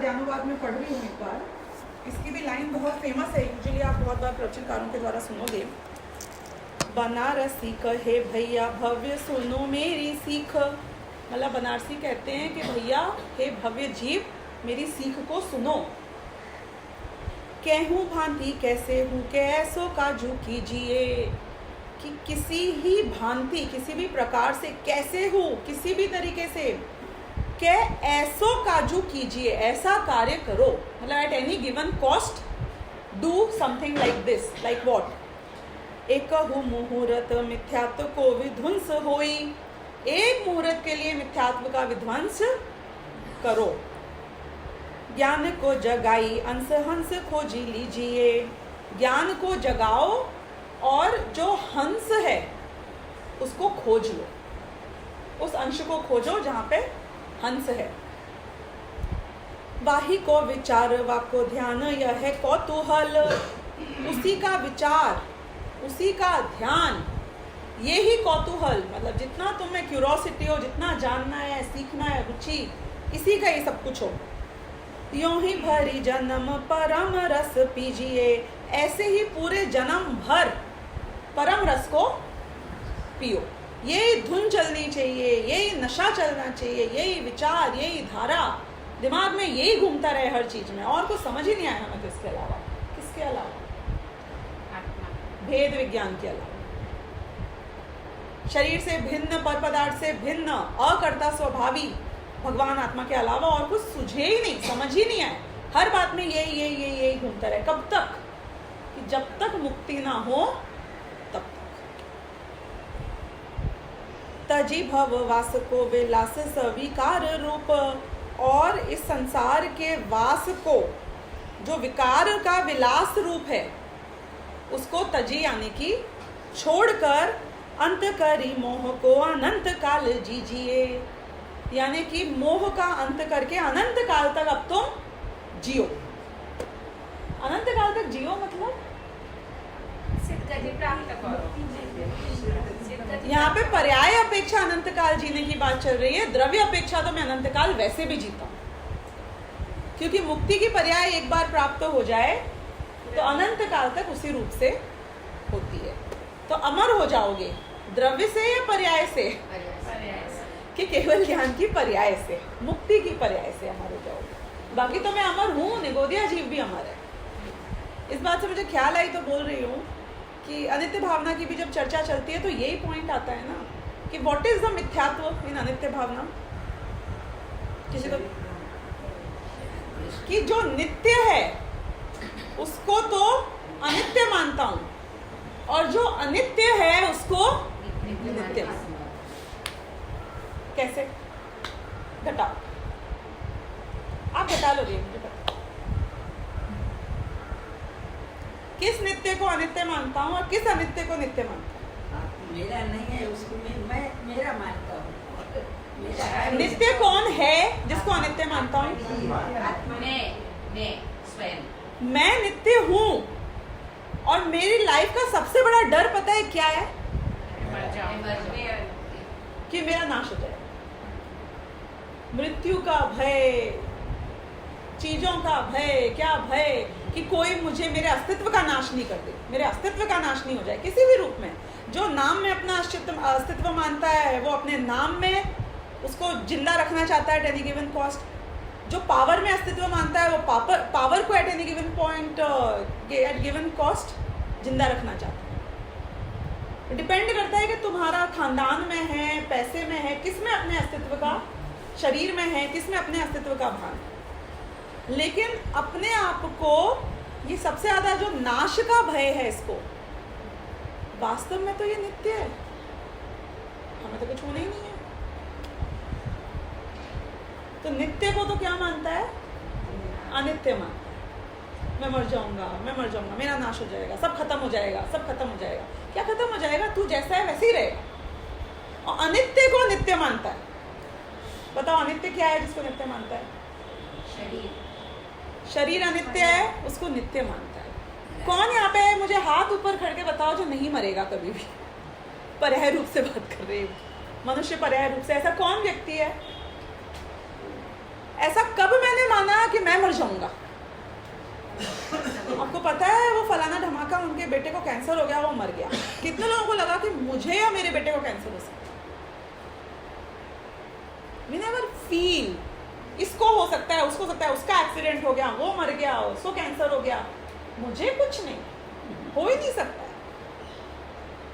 पद्यानुवाद में पढ़ रही हूँ एक बार। इसकी भी लाइन बहुत फेमस है, यूजुअली आप बहुत बार प्रवचनकारों के द्वारा सुनोगे। बनारसी कहे भैया भव्य सुनो मेरी सीख, मतलब बनारसी कहते हैं कि भैया हे भव्य जीव मेरी सीख को सुनो। कहूँ भांति कैसे हूँ कैसो काजू कीजिए, कि किसी ही भांति किसी भी प्रकार से कैसे हूँ किसी भी तरीके से, के ऐसो काजू कीजिए ऐसा कार्य करो, मतलब eight any given cost do something like this, like what. एक मुहूर्त मिथ्यात्व को विध्वंस होई, एक मुहूर्त के लिए मिथ्यात्व का विध्वंस करो। ज्ञान को जगाई अंश हंस खोजी लीजिए, ज्ञान को जगाओ और जो हंस है उसको खोज लो, उस अंश को खोजो जहाँ पे हंस है। वाही को विचार वाको ध्यान यह है कौतूहल, उसी का विचार उसी का ध्यान ये ही कौतूहल, मतलब जितना तुम्हें क्यूरोसिटी हो, जितना जानना है सीखना है रुचि, इसी का ये सब कुछ हो। यों ही भरी जन्म परम रस पीजिए, ऐसे ही पूरे जन्म भर परम रस को पियो। यही धुन चलनी चाहिए, यही नशा चलना चाहिए, यही विचार यही धारा दिमाग में यही घूमता रहे हर चीज में, और कुछ समझ ही नहीं आया हमें। किसके अलावा भेद विज्ञान के अलावा, शरीर से भिन्न पर पदार्थ से भिन्न अकर्ता स्वभावी भगवान आत्मा के अलावा और कुछ सूझे ही नहीं, समझ ही नहीं आए। हर बात में यही घूमता रहे। कब तक? कि जब तक मुक्ति ना हो तब तक। तजी भव वास को विलास स्वीकार रूप, और इस संसार के वास को जो विकार का विलास रूप है उसको तजी यानी कि छोड़कर अंत करी मोह को अनंत काल जीजिए, यानी कि मोह का अंत करके अनंत काल तक अब तुम जियो। अनंत काल तक जियो मतलब यहाँ पे पर्याय अपेक्षा अनंत काल जीने की बात चल रही है। द्रव्य अपेक्षा तो मैं अनंत काल वैसे भी जीता हूँ, क्योंकि मुक्ति की पर्याय एक बार प्राप्त हो जाए तो अनंत काल तक उसी रूप से होती है। तो अमर हो जाओगे द्रव्य से या पर्याय से? कि केवल ज्ञान की पर्याय से, मुक्ति की पर्याय से अमर हो जाओगे। बाकी तो मैं अमर हूँ, निगोदिया जीव भी अमर है। इस बात से मुझे ख्याल आई तो बोल रही हूँ कि अनित्य भावना की भी जब चर्चा चलती है तो यही पॉइंट आता है ना कि व्हाट इज द मिथ्यात्व इन अनित्य भावना। किसी को कि जो नित्य है उसको तो अनित्य मानता हूं, और जो अनित्य है उसको नित्य। कैसे घटाओ? आप घटा लो, मुझे पता किस नित्य को अनित्य मानता हूं और किस अनित्य को नित्य मानता हूं। मेरा नहीं है उसको, मैं मेरा मानता हूँ। नित्य कौन है जिसको अनित्य मानता हूँ? मैं नित्य हूँ, और मेरी लाइफ का सबसे बड़ा डर पता है क्या है? कि मेरा नाश हो जाए। मृत्यु का भय, चीजों का भय, क्या भय कि कोई मुझे मेरे अस्तित्व का नाश नहीं कर दे, मेरे अस्तित्व का नाश नहीं हो जाए किसी भी रूप में। जो नाम में अपना अस्तित्व मानता है वो अपने नाम में उसको जिंदा रखना चाहता है एट एनी गिवन कॉस्ट। जो पावर में अस्तित्व मानता है वो पावर को at any given point at given cost जिंदा रखना चाहता है। डिपेंड करता है कि तुम्हारा खानदान में है, पैसे में है, किस में अपने अस्तित्व का, शरीर में है, किस में अपने अस्तित्व का भान है। लेकिन अपने आप को ये सबसे ज्यादा जो नाश का भय है, इसको वास्तव में तो ये नित्य है, हमें तो कुछ होना ही नहीं है। तो नित्य को तो क्या मानता है? अनित्य मानता है। मैं मर जाऊंगा, मेरा नाश हो जाएगा, सब खत्म हो जाएगा, सब खत्म हो जाएगा। क्या खत्म हो जाएगा? तू जैसा है वैसे ही रहेगा। और अनित्य को नित्य मानता है। बताओ अनित्य क्या है जिसको नित्य मानता है? शरीर अनित्य है, उसको नित्य मानता है। कौन यहाँ पे मुझे हाथ ऊपर करके बताओ जो नहीं मरेगा कभी भी? पर्याय रूप से बात कर रही हूँ, मनुष्य पर्याय रूप से। ऐसा कौन व्यक्ति है? ऐसा कब मैंने माना कि मैं मर जाऊंगा? आपको पता है वो फलाना धमाका, उनके बेटे को कैंसर हो गया, वो मर गया। कितने लोगों को लगा कि मुझे या मेरे बेटे को कैंसर हो सकता है? We never feel इसको हो सकता है, उसको सकता है, उसका एक्सीडेंट हो गया, वो मर गया, उसको कैंसर हो गया, मुझे कुछ नहीं, हो ही नहीं सकता है।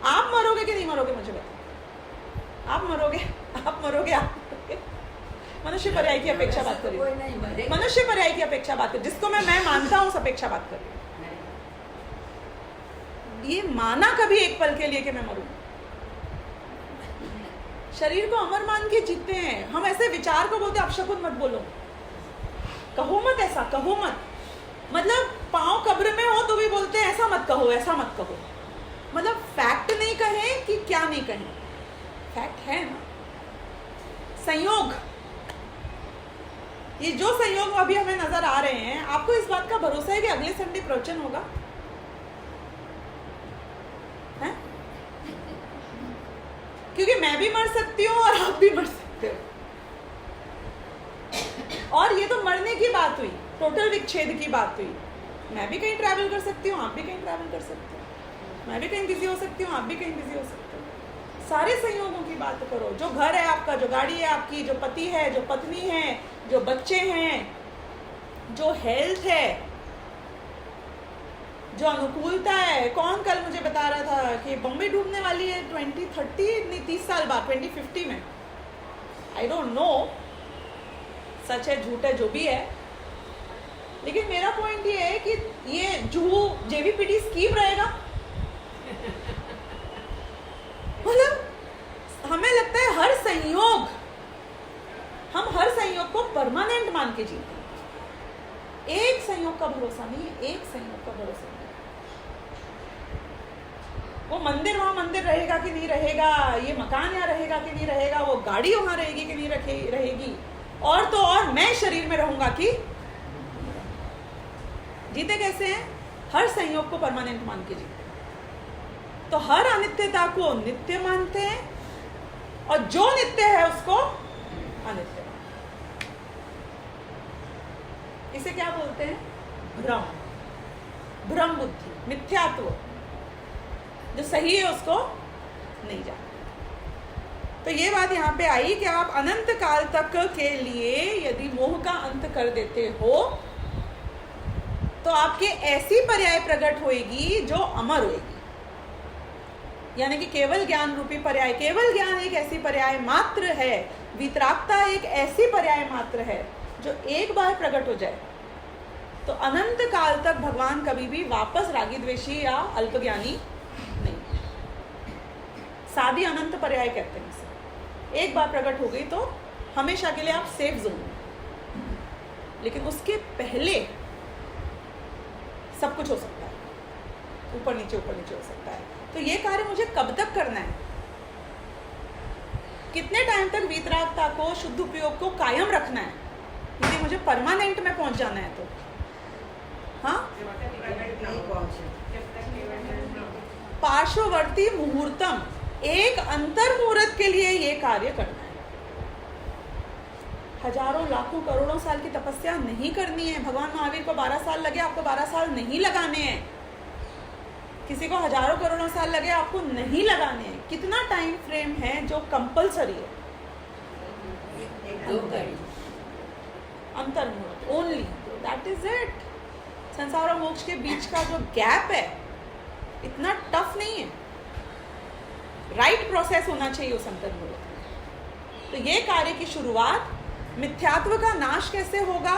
आप मरोगे कि नहीं मरोगे मुझे बताओ? आप मरोगे, आप मरोगे, आप मरोगे। मनुष्य पर्याय की अपेक्षा बात कर रही हूँ, मनुष्य पर्याय की अपेक्षा बात कर, जिसको मैं मानता हूँ उस अपेक्षा बात कर रही हूँ। ये माना कभी एक पल के लिए कि मैं मरूंगा? शरीर को अमर मान के जीते हैं हम। ऐसे विचार को बोलते अपशकुन मत बोलो, कहो मत, ऐसा कहो मत। मतलब पांव कब्र में हो तो भी बोलते हैं ऐसा मत कहो, ऐसा मत कहो। मतलब फैक्ट नहीं कहें कि क्या नहीं कहें, फैक्ट है ना। संयोग, ये जो संयोग अभी हमें नजर आ रहे हैं, आपको इस बात का भरोसा है कि अगले संडे प्रवचन होगा? है? क्योंकि मैं भी मर सकती हूँ और आप भी मर सकते हो। और ये तो मरने की बात हुई, टोटल विच्छेद की बात हुई। मैं भी कहीं ट्रैवल कर सकती हूँ, आप भी कहीं ट्रैवल कर सकते हो। मैं भी कहीं बिजी हो सकती हूँ, आप भी कहीं बिजी हो सकते हो। सारे संयोगों की बात करो। जो घर है आपका, जो गाड़ी है आपकी, जो पति है, जो पत्नी है, जो बच्चे हैं, जो हेल्थ है, जो अनुकूलता है। कौन कल मुझे बता रहा था कि बॉम्बे डूबने वाली है 30 साल बाद, 2050 में। आई डोंट नो सच है झूठ है जो भी है, लेकिन मेरा पॉइंट ये है कि ये जुहू जेवीपीडी स्कीम रहेगा। मतलब हमें लगता है हर संयोग, हम हर संयोग को परमानेंट मान के जीते हैं। एक संयोग का भरोसा नहीं है, एक संयोग का भरोसा नहीं। वो मंदिर वहां मंदिर रहेगा कि नहीं रहेगा, ये मकान यहाँ रहेगा कि नहीं रहेगा, वो गाड़ी वहां रहेगी कि नहीं रहेगी, और तो और मैं शरीर में रहूंगा कि जीते कैसे हैं? हर संयोग को परमानेंट मान के जीते। तो हर अनित्यता को नित्य मानते हैं, और जो नित्य है उसको अनित्य। इसे क्या बोलते हैं? भ्रम, भ्रम बुद्धि, मिथ्यात्व। जो सही है उसको नहीं जानते। तो ये बात यहाँ पे आई कि आप अनंत काल तक के लिए यदि मोह का अंत कर देते हो तो आपके ऐसी पर्याय प्रकट होएगी जो अमर होएगी। यानी कि केवल ज्ञान रूपी पर्याय, केवल ज्ञान एक ऐसी पर्याय मात्र है, वितरागता एक ऐसी पर्याय मात्र है जो एक बार प्रकट हो जाए तो अनंत काल तक भगवान कभी भी वापस रागी द्वेषी या अल्पज्ञानी नहीं। सादी अनंत पर्याय कहते हैं इसे। एक बार प्रकट हो गई तो हमेशा के लिए आप सेफ जोन में, लेकिन उसके पहले सब कुछ हो सकता है, ऊपर नीचे हो सकता है। तो ये कार्य मुझे कब तक करना है? कितने टाइम तक वीतरागता को, शुद्ध उपयोग को कायम रखना है यदि मुझे परमानेंट में पहुंच जाना है तो? हाँ, पार्श्ववर्ती मुहूर्तम, एक अंतर मुहूर्त के लिए ये कार्य करना है। हजारों लाखों करोड़ों साल की तपस्या नहीं करनी है। भगवान महावीर को 12 साल लगे, आपको 12 साल नहीं लगाने हैं। किसी को हजारों करोड़ों साल लगे, आपको नहीं लगाने हैं। कितना टाइम फ्रेम है जो कंपलसरी है? अंतर मुहूर्त ओनली, दैट इज इट। संसार और मोक्ष के बीच का जो गैप है इतना टफ नहीं है। राइट प्रोसेस होना चाहिए उस अंतर मुहूर्त में। तो ये कार्य की शुरुआत मिथ्यात्व का नाश कैसे होगा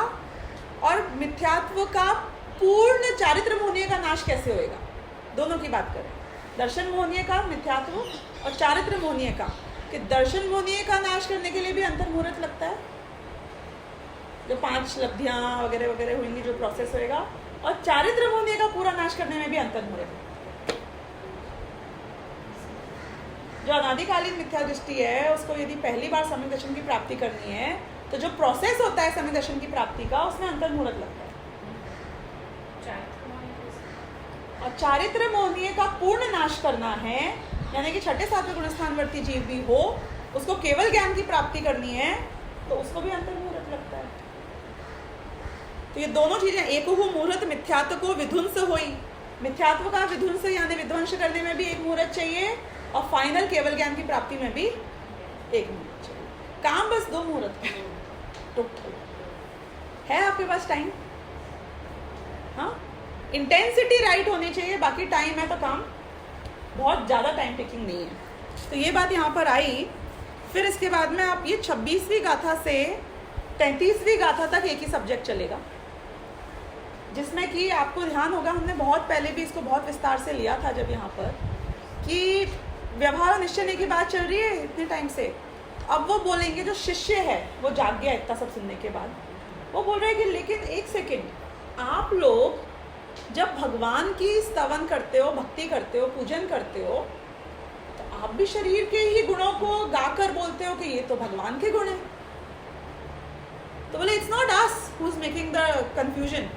और मिथ्यात्व का पूर्ण चारित्र मोहनीय का नाश कैसे होएगा, दोनों की बात करें। दर्शन मोहनीय का मिथ्यात्व और चारित्र मोहनीय का। कि दर्शन मोहनीय का नाश करने के लिए भी अंतर मुहूर्त लगता है, जो 5 लब्धियां वगैरह वगैरह होंगी, जो प्रोसेस होएगा। और चारित्र मोहनीय का पूरा नाश करने में भी अंतर मुहूर्त। जो अनादिकालीन मिथ्या दृष्टि है उसको यदि पहली बार सम्यक दर्शन की प्राप्ति करनी है तो जो प्रोसेस होता है सम्यक दर्शन की प्राप्ति का, उसमें अंतर मुहूर्त लगता है। और चारित्र मोहनीय का पूर्ण नाश करना है, यानी कि 6ठे 7वें गुणस्थानवर्ती जीव भी हो, उसको केवल ज्ञान की प्राप्ति करनी है तो उसको भी अंतर मुहूर्त लगता है। तो ये दोनों चीजें, एक मुहूर्त मिथ्यात्व को विध्वंस होई, मिथ्यात्व का विध्वंस यानी विध्वंस करने में भी एक मुहूर्त चाहिए, और फाइनल केवल ज्ञान की प्राप्ति में भी एक मुहूर्त चाहिए। काम बस 2 मुहूर्त टोटल है आपके पास टाइम। हाँ, इंटेंसिटी राइट होनी चाहिए, बाकी टाइम है तो काम बहुत ज़्यादा टाइम टेकिंग नहीं है। तो ये बात यहाँ पर आई। फिर इसके बाद में आप ये 26वीं गाथा से 33वीं गाथा तक एक ही सब्जेक्ट चलेगा, जिसमें कि आपको ध्यान होगा, हमने बहुत पहले भी इसको बहुत विस्तार से लिया था जब यहाँ पर, कि व्यवहार निश्चय की बात चल रही है इतने टाइम से। अब वो बोलेंगे, जो शिष्य है वो जाग गया इतना सब सुनने के बाद, वो बोल रहे हैं कि लेकिन एक सेकेंड, आप लोग जब भगवान की स्तवन करते हो, भक्ति करते हो, पूजन करते हो, तो आप भी शरीर के ही गुणों को गाकर बोलते हो कि ये तो भगवान के गुण हैं। तो बोले it's not us who is making the confusion.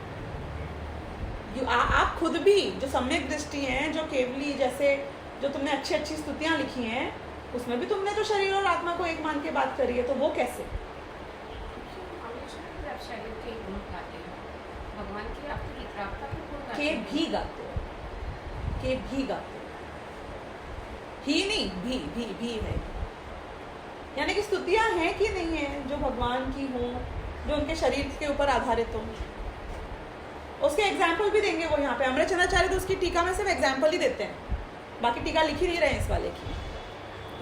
आप खुद भी जो सम्यक दृष्टि हैं, जो केवली जैसे जो तुमने अच्छी अच्छी स्तुतियां लिखी हैं, उसमें भी तुमने तो शरीर और आत्मा को एक मान के बात करी है, तो वो कैसे? शरीर के गुण गाते हैं, भगवान की प्राप्ति की प्राप्ति के गुण गाते के हैं। भी गाते हो, के भी गाते हो, ही नहीं, भी है, यानी कि स्तुतियां हैं कि नहीं है जो भगवान की हों, जो उनके शरीर के ऊपर आधारित हों। उसके एग्जाम्पल भी देंगे वो यहाँ पे। अमृतचंद्राचार्य तो उसकी टीका में सिर्फ एग्जाम्पल ही देते हैं, बाकी टीका लिख ही नहीं रहे इस वाले की।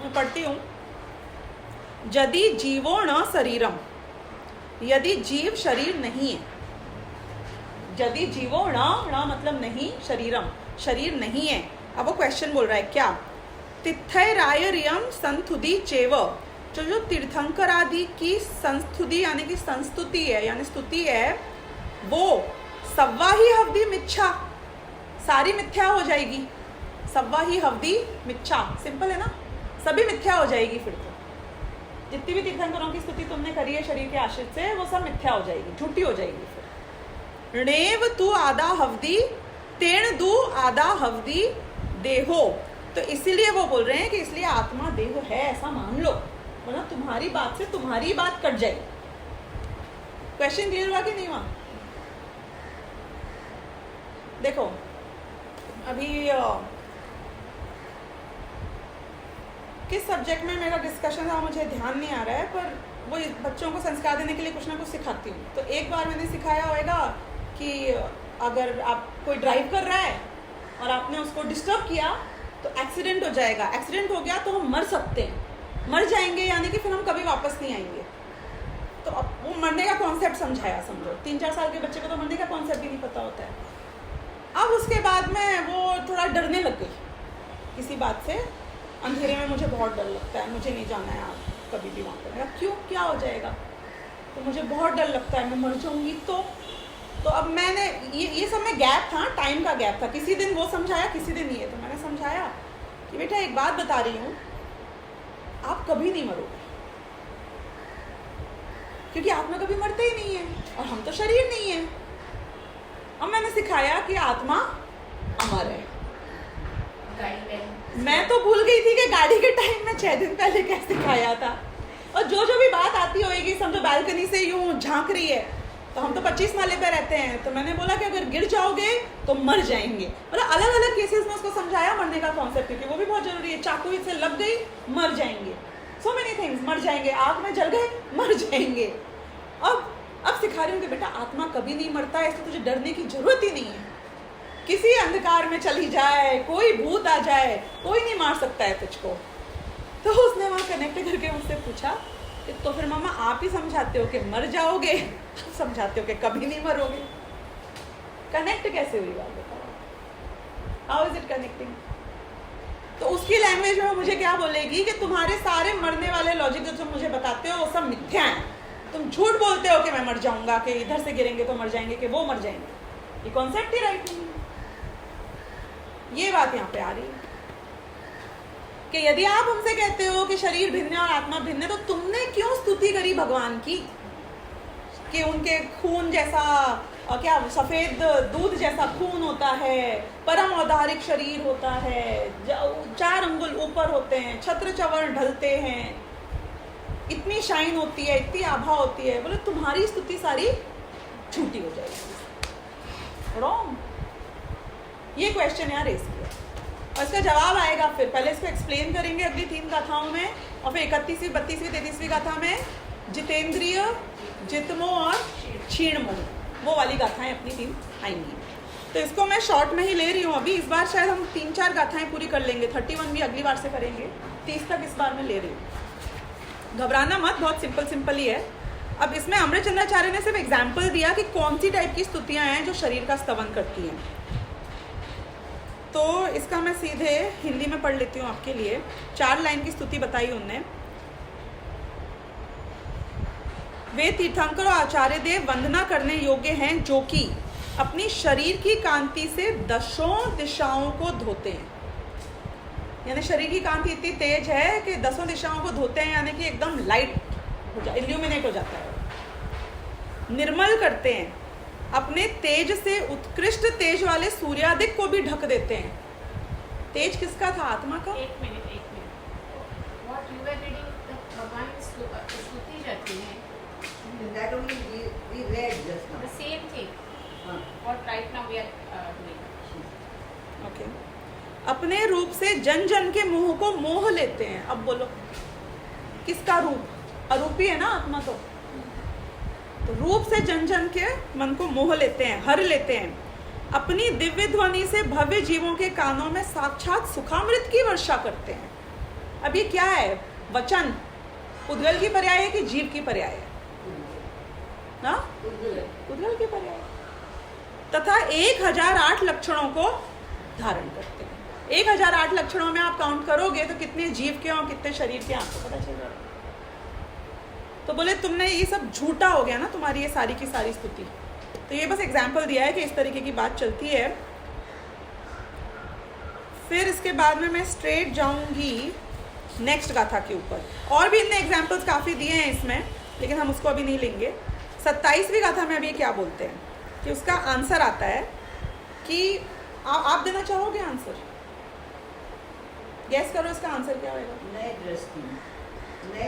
मैं पढ़ती हूँ। यदि जीवो न शरीरम, यदि जीव शरीर नहीं है, यदि जीवो न मतलब नहीं, शरीरम शरीर नहीं है। अब वो क्वेश्चन बोल रहा है क्या? तिथैरायरियम संस्तुति चेव, जो तीर्थंकर आदि की संस्तुति यानी कि संस्तुति है, यानी स्तुति है, वो सव्वा ही हवदी मिच्छा, सारी मिथ्या हो जाएगी। सव्वा ही हवदी मिच्छा, सिंपल है ना, सभी मिथ्या हो जाएगी। फिर तो जितनी भी तीर्थंकरों की स्तुति तुमने करी है शरीर के आश्रित से, वो सब मिथ्या हो जाएगी, झूठी हो जाएगी। फिर णेव तू आदा हवदी तेण दू आदा हवदी देहो, तो इसीलिए वो बोल रहे हैं कि इसलिए आत्मा देह है ऐसा मान लो, वरना तुम्हारी बात से तुम्हारी बात कट जाएगी। क्वेश्चन क्लियर हुआ कि नहीं हुआ? देखो अभी किस सब्जेक्ट में मेरा डिस्कशन था मुझे ध्यान नहीं आ रहा है, पर वो बच्चों को संस्कार देने के लिए कुछ ना कुछ सिखाती हूँ। तो एक बार मैंने सिखाया होगा कि अगर आप कोई ड्राइव कर रहा है और आपने उसको डिस्टर्ब किया तो एक्सीडेंट हो जाएगा। एक्सीडेंट हो गया तो हम मर सकते हैं, मर जाएंगे यानी कि फिर हम कभी वापस नहीं आएंगे। तो अब वो मरने का कॉन्सेप्ट समझाया, समझो 3-4 साल के बच्चे को तो मरने का कॉन्सेप्ट भी नहीं पता होता है। अब उसके बाद में वो थोड़ा डरने लग गई किसी बात से, अंधेरे में मुझे बहुत डर लगता है, मुझे नहीं जाना है आप कभी भी वहाँ पर। क्यों, क्या हो जाएगा? तो मुझे बहुत डर लगता है, मैं मर जाऊँगी। तो अब मैंने ये सब में गैप था, टाइम का गैप था। किसी दिन वो समझाया, किसी दिन ये। तो मैंने समझाया कि बेटा एक बात बता रही हूँ, आप कभी नहीं मरोगे, क्योंकि आत्मा कभी मरते ही नहीं है और हम तो शरीर नहीं है। अब मैंने सिखाया कि आत्मा अमर है। मैं तो भूल गई थी कि गाड़ी के टाइम में 6 दिन पहले क्या सिखाया था। और जो भी बात आती होगी, समझो बालकनी से यूं झांक रही है, तो हम तो 25 माले पे रहते हैं, तो मैंने बोला कि अगर गिर जाओगे तो मर जाएंगे। मतलब अलग अलग केसेस में उसको समझाया मरने का कॉन्सेप्ट, क्योंकि वो भी बहुत जरूरी है। चाकू से लग गई, मर जाएंगे, सो मेनी थिंग्स, मर जाएंगे, आग में जल गए, मर जाएंगे। अब सिखा रही हूँ कि बेटा आत्मा कभी नहीं मरता है, इसलिए तुझे डरने की जरूरत ही नहीं है। किसी अंधकार में चली जाए, कोई भूत आ जाए, कोई नहीं मार सकता है तुझको। तो उसने वहाँ कनेक्ट करके मुझसे पूछा कि तो फिर मामा आप ही समझाते हो कि मर जाओगे, समझाते हो कि कभी नहीं मरोगे, कनेक्ट कैसे हुई बात बताओ? How is it connecting? तो उसकी लैंग्वेज में मुझे क्या बोलेगी कि तुम्हारे सारे मरने वाले लॉजिक जो तुम मुझे बताते हो वो सब मिथ्या है। तुम झूठ बोलते हो कि मैं मर जाऊंगा, कि इधर से गिरेंगे तो मर जाएंगे, कि वो मर जाएंगे। ये कॉन्सेप्ट ही राइट नहीं है। ये बात यहाँ पे आ रही है कि यदि आप हमसे कहते हो कि शरीर भिन्न है और आत्मा भिन्न है, तो तुमने क्यों स्तुति करी भगवान की कि उनके खून जैसा क्या सफेद दूध जैसा खून होता है, परम औदारिक शरीर होता है, 4 अंगुल ऊपर होते हैं, छत्र चवर्ण ढलते हैं, इतनी शाइन होती है, इतनी आभा होती है। बोले तुम्हारी स्तुति सारी झूठी हो जाएगी। रॉन्ग। ये क्वेश्चन यहाँ रेस किया और इसका जवाब आएगा फिर। पहले इसको एक्सप्लेन करेंगे अगली 3 गाथाओं में और फिर 31वीं 32वीं 33वीं गाथा में जितेंद्रिय, जितमो और क्षीणमो, वो वाली गाथाएं अपनी 3 आएंगी। तो इसको मैं शॉर्ट में ही ले रही हूँ अभी। इस बार शायद हम 3-4 गाथाएं पूरी कर लेंगे, 31 भी अगली बार से करेंगे, 30 तक इस बार मैं ले रही हूँ। घबराना मत, बहुत सिंपल ही है। अब इसमें अमृतचंद्राचार्य ने सिर्फ एग्जाम्पल दिया कि कौन सी टाइप की स्तुतियाँ हैं जो शरीर का स्तवन करती हैं। तो इसका मैं सीधे हिंदी में पढ़ लेती हूँ आपके लिए। 4 लाइन की स्तुति बताई उनने। वे तीर्थंकर और आचार्य देव वंदना करने योग्य हैं जो कि अपनी शरीर की कांति से 10 दिशाओं को धोते हैं। यानी शरीर की कांति इतनी तेज है कि 10 दिशाओं को धोते हैं, यानी कि एकदम लाइट हो जाए, इल्यूमिनेट हो जाता है। निर्मल करते हैं, अपने तेज से उत्कृष्ट तेज वाले सूर्यादिक को भी ढक देते हैं। तेज किसका था? आत्मा का। एक minute what you are reading, भगवान स्तुति जाती है That only we read just now. the same thing what right now we are doing. Okay. अपने रूप से जन जन के मुंह को मोह लेते हैं। अब बोलो किसका रूप? अरूपी है ना आत्मा। तो रूप से जन जन के मन को मोह लेते हैं, हर लेते हैं। अपनी दिव्य ध्वनि से भव्य जीवों के कानों में साक्षात सुखामृत की वर्षा करते हैं। अब ये क्या है? वचन उद्गल की पर्याय है कि जीव की पर्याय है? ना, उद्गल की पर्याय। तथा 1008 लक्षणों को धारण करते हैं। 1008 लक्षणों में आप काउंट करोगे तो कितने जीव के और कितने शरीर के आपको पता चल जाएगा। तो बोले तुमने ये सब झूठा हो गया ना, तुम्हारी ये सारी की सारी स्तुति। तो ये बस एग्जाम्पल दिया है कि इस तरीके की बात चलती है। फिर इसके बाद में मैं स्ट्रेट जाऊंगी नेक्स्ट गाथा के ऊपर। और भी इनने एग्जाम्पल्स काफ़ी दिए हैं इसमें, लेकिन हम उसको अभी नहीं लेंगे। 27वीं गाथा में अभी क्या बोलते हैं कि उसका आंसर आता है कि आप देना चाहोगे आंसर? गैस करो इसका आंसर क्या होगा? नए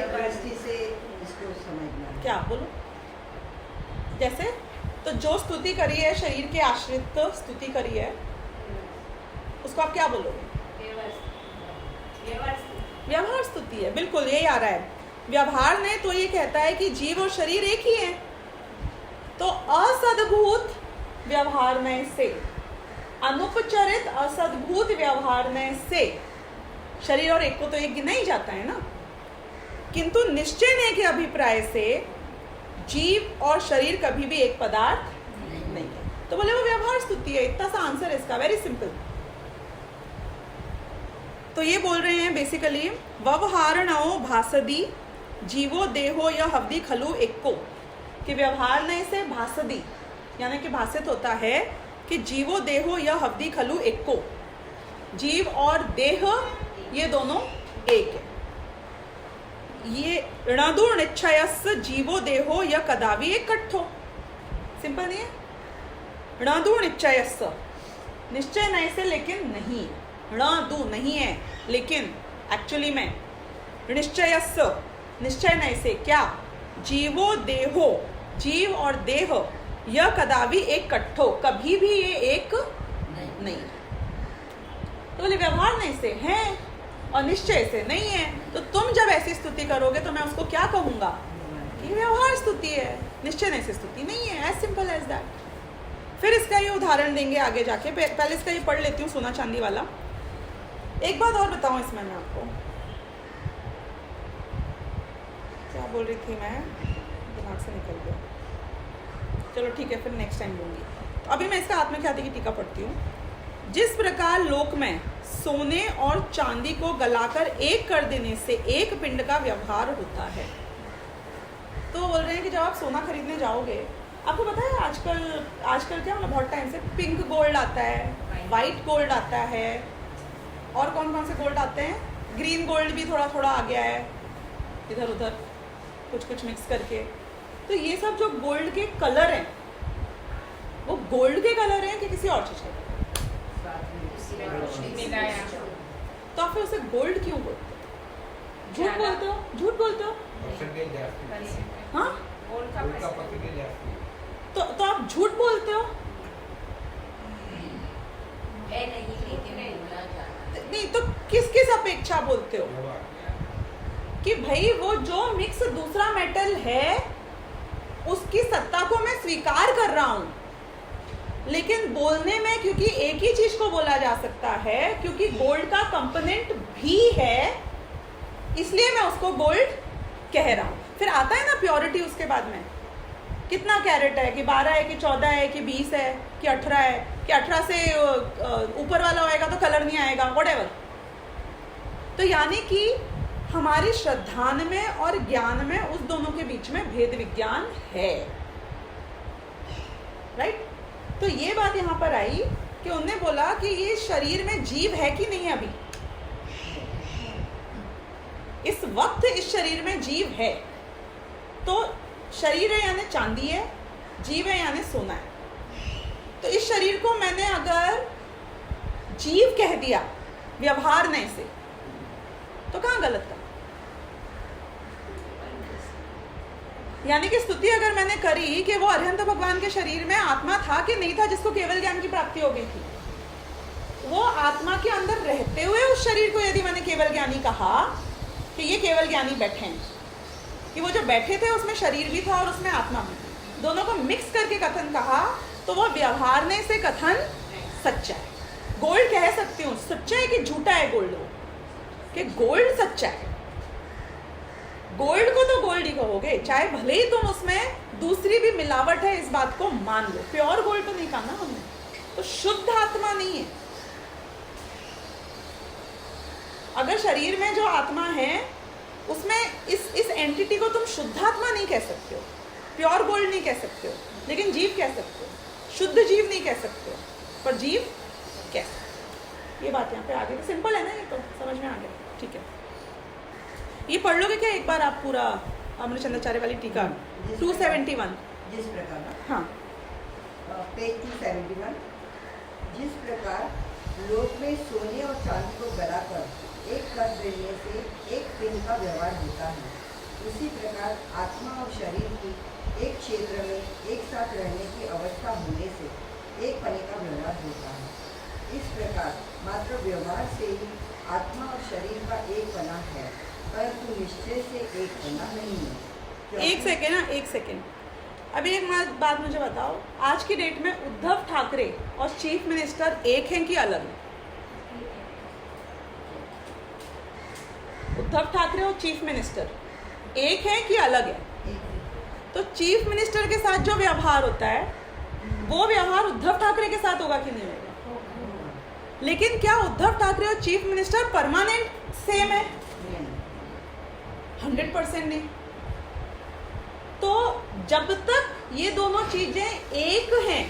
दृष्टि से इसको समझना। क्या बोलो? जैसे तो जो स्तुति करी है, शरीर के आश्रित स्तुति करी है, उसको आप क्या बोलोगे? व्यवहार स्तुति है। बिल्कुल यही आ रहा है। व्यवहार ने तो ये कहता है कि जीव और शरीर एक ही है। तो असद्भूत व्यवहारनय से, अनुपचरित असद्भूत व्यवहारनय से शरीर और एक को तो एक गिना ही जाता है ना। किंतु निश्चय के अभिप्राय से जीव और शरीर कभी भी एक पदार्थ नहीं है। तो बोले वो व्यवहार स्तुति है। इतना सा आंसर है इसका, वेरी सिंपल। तो ये बोल रहे हैं बेसिकली व्यवहारणो भासदी जीवो देहो या हवदी खलु एक्को, कि व्यवहार ने से भासदी यानी कि भाषित होता है कि जीवो देहो या हवदी खलु एक्को, जीव और देह ये दोनों एक है। ये ऋणादुर निश्चयस जीवो देहो या कदावी एक कट्ठो। सिंपल नहीं है? ऋणादुर निश्चयस, निश्चय नहीं से लेकिन नहीं, ऋणादु नहीं है लेकिन एक्चुअली में निश्चयस, निश्चय नहीं से क्या? जीवो देहो, जीव और देह यह कदावी एक कट्ठो, कभी भी ये एक नहीं। तो बोले व्यवहार नहीं से है और निश्चय से नहीं है। तो तुम जब ऐसी स्तुति करोगे तो मैं उसको क्या कहूँगा कि व्यवहार स्तुति है, निश्चय नहीं से स्तुति नहीं है। As simple as that. फिर इसका ये उदाहरण देंगे आगे जाके। पहले इसका ये पढ़ लेती हूँ सोना चांदी वाला। एक बात और बताऊँ इसमें मैं आपको, क्या बोल रही थी मैं, दिमाग से निकल गया। चलो ठीक है, फिर नेक्स्ट टाइम लूँगी। तो अभी मैं इसका आत्मख्याति की टीका पढ़ती हूँ। जिस प्रकार लोक में सोने और चांदी को गलाकर एक कर देने से एक पिंड का व्यवहार होता है। तो बोल रहे हैं कि जब आप सोना खरीदने जाओगे, आपको पता है आजकल क्या मतलब बहुत टाइम से पिंक गोल्ड आता है, वाइट गोल्ड आता है, और कौन कौन से गोल्ड आते हैं, ग्रीन गोल्ड भी थोड़ा थोड़ा आ गया है, इधर उधर कुछ कुछ मिक्स करके। तो ये सब जो गोल्ड के कलर हैं वो गोल्ड के कलर हैं कि किसी और चीज़ के? तो आप फिर उसे गोल्ड क्यों बोलते हो? झूठ बोलते हो, झूठ बोलते हो। हाँ, तो आप झूठ बोलते हो। नहीं तो किस किस अपेक्षा बोलते हो कि भाई वो जो मिक्स दूसरा मेटल है उसकी सत्ता को मैं स्वीकार कर रहा हूं, लेकिन बोलने में क्योंकि एक ही चीज को बोला जा सकता है, क्योंकि गोल्ड का कंपोनेंट भी है, इसलिए मैं उसको गोल्ड कह रहा हूं। फिर आता है ना प्योरिटी, उसके बाद में कितना कैरेट है, कि 12 है कि 14 है कि 20 है कि 18 है, कि 18 से ऊपर वाला होएगा तो कलर नहीं आएगा, व्हाटएवर। तो यानी कि हमारी श्रद्धान में और ज्ञान में उस दोनों के बीच में भेद विज्ञान है, राइट। तो ये बात यहाँ पर आई कि उन्होंने बोला कि ये शरीर में जीव है कि नहीं, अभी इस वक्त इस शरीर में जीव है। तो शरीर है यानी चांदी है, जीव है यानी सोना है। तो इस शरीर को मैंने अगर जीव कह दिया व्यवहार नहीं से, तो कहाँ गलत था? यानी कि स्तुति अगर मैंने करी कि वो अरिहंत भगवान के शरीर में आत्मा था कि नहीं था जिसको केवल ज्ञान की प्राप्ति हो गई थी, वो आत्मा के अंदर रहते हुए उस शरीर को यदि मैंने केवल ज्ञानी कहा कि ये केवल ज्ञानी बैठे हैं, कि वो जो बैठे थे उसमें शरीर भी था और उसमें आत्मा भी थी, दोनों को मिक्स करके कथन कहा, तो वो व्यवहारने से कथन सच्चा है। गोल्ड कह सकती हूँ, सच्चा है कि झूठा है गोल्ड, कि गोल्ड सच्चा है। गोल्ड को तो गोल्ड ही कहोगे, चाहे भले ही तुम उसमें दूसरी भी मिलावट है इस बात को मान लो, प्योर गोल्ड तो नहीं कहा ना हमने, तो शुद्ध आत्मा नहीं है। अगर शरीर में जो आत्मा है उसमें इस एंटिटी को तुम शुद्ध आत्मा नहीं कह सकते हो, प्योर गोल्ड नहीं कह सकते हो, लेकिन जीव कह सकते हो, शुद्ध जीव नहीं कह सकते हो, पर जीव कह सकते हो। ये बात यहाँ पे आगे सिंपल है ना, ये तो समझ में आ गया, ठीक है। ये पढ़ लोगे क्या एक बार आप पूरा अमृतचंद्राचार्य वाली टीका 271? जिस प्रकार, हाँ, पेज 271, जिस प्रकार लोक में सोने और चांदी को गलाकर एक कर देने से एक पिंड का व्यवहार होता है, उसी प्रकार आत्मा और शरीर की एक क्षेत्र में एक साथ रहने की अवस्था होने से एक पने का व्यवहार होता है। इस प्रकार मात्र व्यवहार से ही आत्मा और शरीर का एक पना है, परंतु निश्चय से एक पना नहीं है। एक सेकेंड ना, एक सेकेंड, अभी एक बात मुझे बताओ, आज की डेट में उद्धव ठाकरे और चीफ मिनिस्टर एक हैं कि अलग हैं? उद्धव ठाकरे और चीफ मिनिस्टर एक है कि अलग है? तो चीफ मिनिस्टर के साथ जो व्यवहार होता है वो व्यवहार उद्धव ठाकरे के साथ होगा कि नहीं होगा? लेकिन क्या उद्धव ठाकरे और चीफ मिनिस्टर परमानेंट सेम है? 100% नहीं। तो जब तक ये दोनों चीजें एक हैं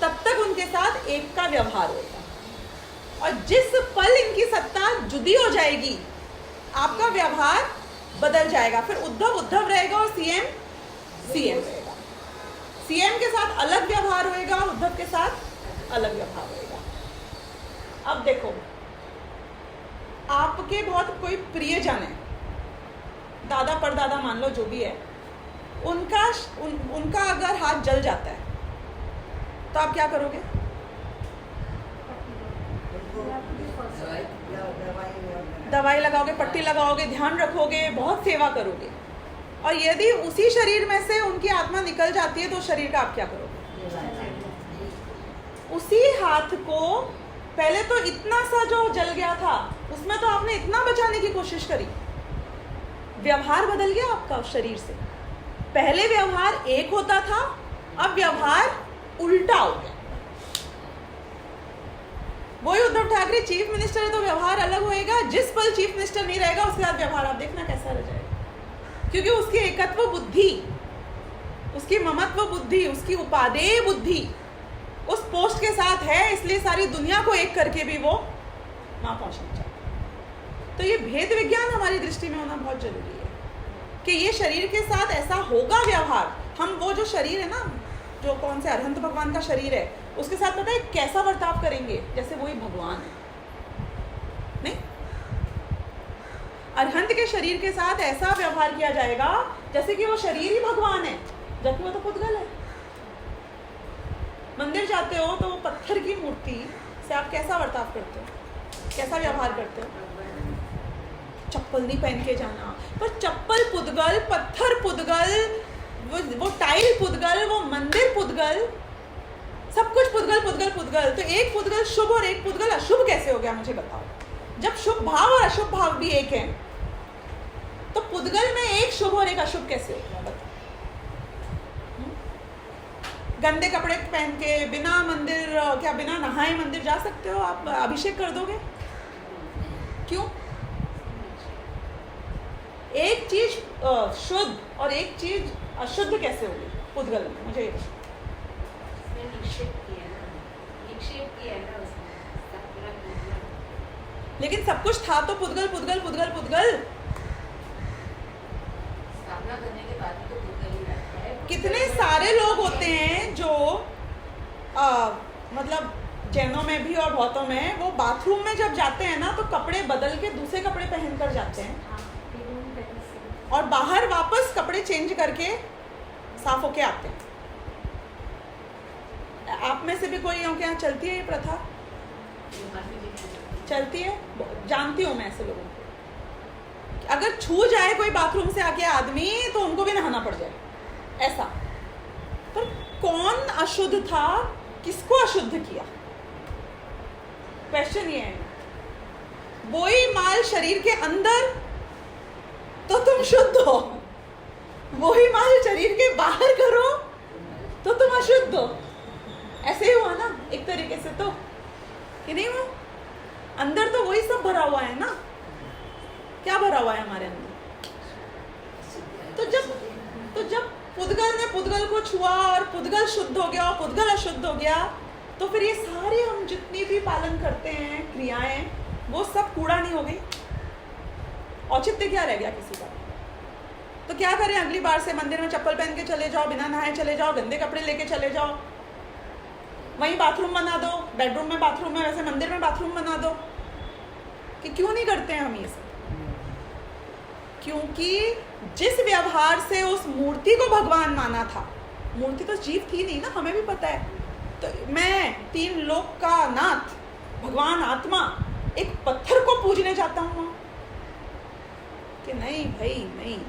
तब तक उनके साथ एक का व्यवहार होगा, और जिस पल इनकी सत्ता जुदी हो जाएगी आपका व्यवहार बदल जाएगा। फिर उद्धव उद्धव रहेगा और सीएम सीएम रहेगा, सीएम के साथ अलग व्यवहार होएगा और उद्धव के साथ अलग व्यवहार होएगा। अब देखो, आपके बहुत कोई प्रियजन है, दादा परदादा मान लो जो भी है, उनका अगर हाथ जल जाता है तो आप क्या करोगे? दवाई लगाओगे, पट्टी लगाओगे, ध्यान रखोगे, बहुत सेवा करोगे। और यदि उसी शरीर में से उनकी आत्मा निकल जाती है तो शरीर का आप क्या करोगे? उसी हाथ को पहले तो इतना सा जो जल गया था उसमें तो आपने इतना बचाने की कोशिश करी, व्यवहार बदल गया आपका उस शरीर से। पहले व्यवहार एक होता था, अब व्यवहार उल्टा हो गया। वही उद्धव ठाकरे चीफ मिनिस्टर है तो व्यवहार अलग होएगा, जिस पल चीफ मिनिस्टर नहीं रहेगा उसके बाद व्यवहार आप देखना कैसा रह जाएगा, क्योंकि उसकी एकत्व बुद्धि, उसकी ममत्व बुद्धि, उसकी उपादेय बुद्धि उस पोस्ट के साथ है, इसलिए सारी दुनिया को एक करके भी वो वहां पहुंचना चाहता। तो ये भेद विज्ञान हमारी दृष्टि में होना बहुत जरूरी है कि ये शरीर के साथ ऐसा होगा व्यवहार। हम वो जो शरीर है ना, जो कौन से अरहंत भगवान का शरीर है, उसके साथ पता है कैसा बर्ताव करेंगे, जैसे वही भगवान है। नहीं, अरहंत के शरीर के साथ ऐसा व्यवहार किया जाएगा जैसे कि वो शरीर ही भगवान है, जबकि वो तो पुद्गल है। मंदिर जाते हो तो वो पत्थर की मूर्ति से आप कैसा बर्ताव करते हो, कैसा व्यवहार करते हो? चप्पल नहीं पहन के जाना, पर चप्पल पुद्गल, पत्थर पुद्गल, वो टाइल पुद्गल, वो मंदिर पुद्गल, सब कुछ पुद्गल पुद्गल पुद्गल। तो एक पुद्गल शुभ और एक पुद्गल अशुभ कैसे हो गया, मुझे बताओ? जब शुभ भाव और अशुभ भाव भी एक है, तो पुद्गल में एक शुभ और एक अशुभ कैसे हो गया, बताओ? गंदे कपड़े पहन के बिना मंदिर, क्या बिना नहाए मंदिर जा सकते हो? आप अभिषेक कर दोगे? क्यों? एक चीज शुद्ध और एक चीज अशुद्ध कैसे होगी पुद्गल में, मुझे ये बताओ। लेकिन सब कुछ था तो पुद्गल पुद्गल पुद्गल पुद्गल। स्थापना करने के बाद भी तो पुद्गल ही रहता है। कितने सारे लोग होते हैं जो मतलब जैनों में भी और बौद्धों में, वो बाथरूम में जब जाते हैं ना तो कपड़े बदल के दूसरे कपड़े पहन कर जाते हैं और बाहर वापस कपड़े चेंज करके साफ होके आते हैं। आप में से भी कोई के यहाँ चलती है ये प्रथा? चलती है, जानती हूँ मैं ऐसे लोगों को। अगर छू जाए कोई बाथरूम से आके आदमी तो उनको भी नहाना पड़ जाए, ऐसा। पर कौन अशुद्ध था, किसको अशुद्ध किया? क्वेश्चन ये है। वही माल शरीर के अंदर तो तुम शुद्ध हो, वही माल शरीर के बाहर करो तो तुम अशुद्ध हो। ऐसे ही हुआ ना एक तरीके से, तो कि नहीं हुआ? अंदर तो वही सब भरा हुआ है ना। क्या भरा हुआ है हमारे अंदर? तो जब पुद्गल ने पुद्गल को छुआ और पुद्गल शुद्ध हो गया और पुद्गल अशुद्ध हो गया, तो फिर ये सारे हम जितनी भी पालन करते हैं क्रियाएं, वो सब कूड़ा नहीं हो गई? औचित्य क्या रह गया किसी का? तो क्या करें? अगली बार से मंदिर में चप्पल पहन के चले जाओ, बिना नहाए चले जाओ, गंदे कपड़े लेके चले जाओ, वहीं बाथरूम बना दो, बेडरूम में बाथरूम है वैसे मंदिर में बाथरूम बना दो। कि क्यों नहीं करते हैं हम ये सब? क्योंकि जिस व्यवहार से उस मूर्ति को भगवान माना था, मूर्ति तो जीव थी नहीं ना, हमें भी पता है। तो मैं तीन लोक का नाथ भगवान आत्मा एक पत्थर को पूजने जाता हूँ कि नहीं भाई नहीं।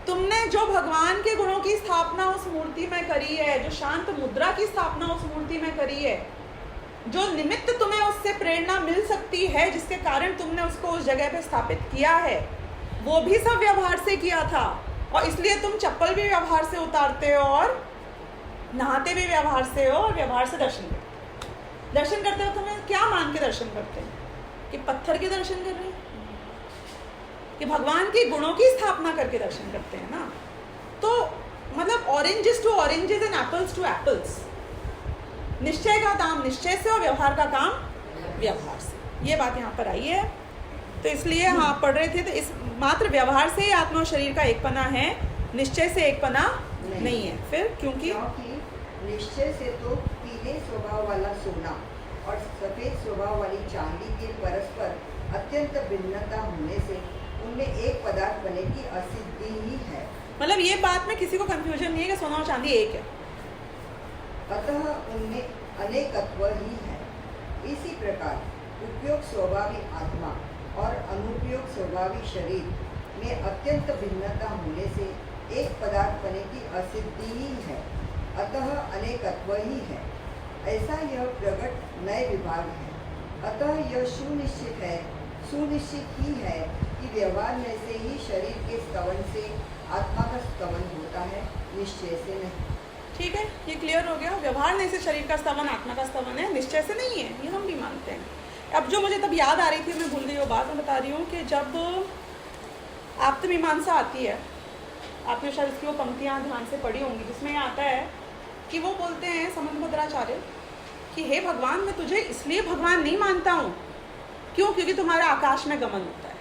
तुमने जो भगवान के गुणों की स्थापना उस मूर्ति में करी है, जो शांत मुद्रा की स्थापना उस मूर्ति में करी है, जो निमित्त तुम्हें उससे प्रेरणा मिल सकती है, जिसके कारण तुमने उसको उस जगह पे स्थापित किया है, वो भी सब व्यवहार से किया था। और इसलिए तुम चप्पल भी व्यवहार से उतारते हो और नहाते भी व्यवहार से हो और व्यवहार से दर्शन करते हो। दर्शन करते हो तुम्हें क्या मान के दर्शन करते हैं? कि पत्थर के दर्शन कर रहे हैं, कि भगवान के गुणों की स्थापना करके दर्शन करते हैं ना। तो मतलब oranges to oranges and apples to apples. निश्चय का काम निश्चय से और व्यवहार का काम व्यवहार से, ये बात यहाँ पर आई है। तो इसलिए हाँ पढ़ रहे थे, तो इस मात्र व्यवहार से ही आत्मा और शरीर का एक पना है, निश्चय से एक पना नहीं है। फिर क्योंकि निश्चय से तो पीले स्वभाव वाला सोना और सफेद स्वभाव वाली चांदी के परस्पर अत्यंत भिन्नता होने से उनमें एक पदार्थ बनने की असिद्धि ही है। मतलब ये बात में किसी को कंफ्यूजन नहीं है कि सोना और चांदी एक है। अतः उनमें अनेकत्व ही है। इसी प्रकार उपयोग स्वभावी आत्मा और अनुपयोग स्वभावी शरीर में अत्यंत भिन्नता होने से एक पदार्थ बनने की असिद्धि ही है। अतः अनेकत्व ही है। ऐसा यह प्रकट नए विभाग है। अतः यह सुनिश्चित ही है कि व्यवहार में से ही शरीर के स्तवन से आत्मा का स्तवन होता है, निश्चय से नहीं। ठीक है, ये क्लियर हो गया। व्यवहार में से शरीर का स्तवन आत्मा का स्तवन है, निश्चय से नहीं है, ये हम भी मानते हैं। अब जो मुझे तब याद आ रही थी, मैं भूल गई वो बात, मैं बता रही हूँ कि जब आत्ममीमांसा आती है, आपने शायद उसकी वो पंक्तियाँ ध्यान से पढ़ी होंगी, जिसमें ये आता है कि वो बोलते हैं समंतभद्राचार्य कि हे भगवान, मैं तुझे इसलिए भगवान नहीं मानता हूँ, क्यों? क्योंकि तुम्हारा आकाश में गमन होता है।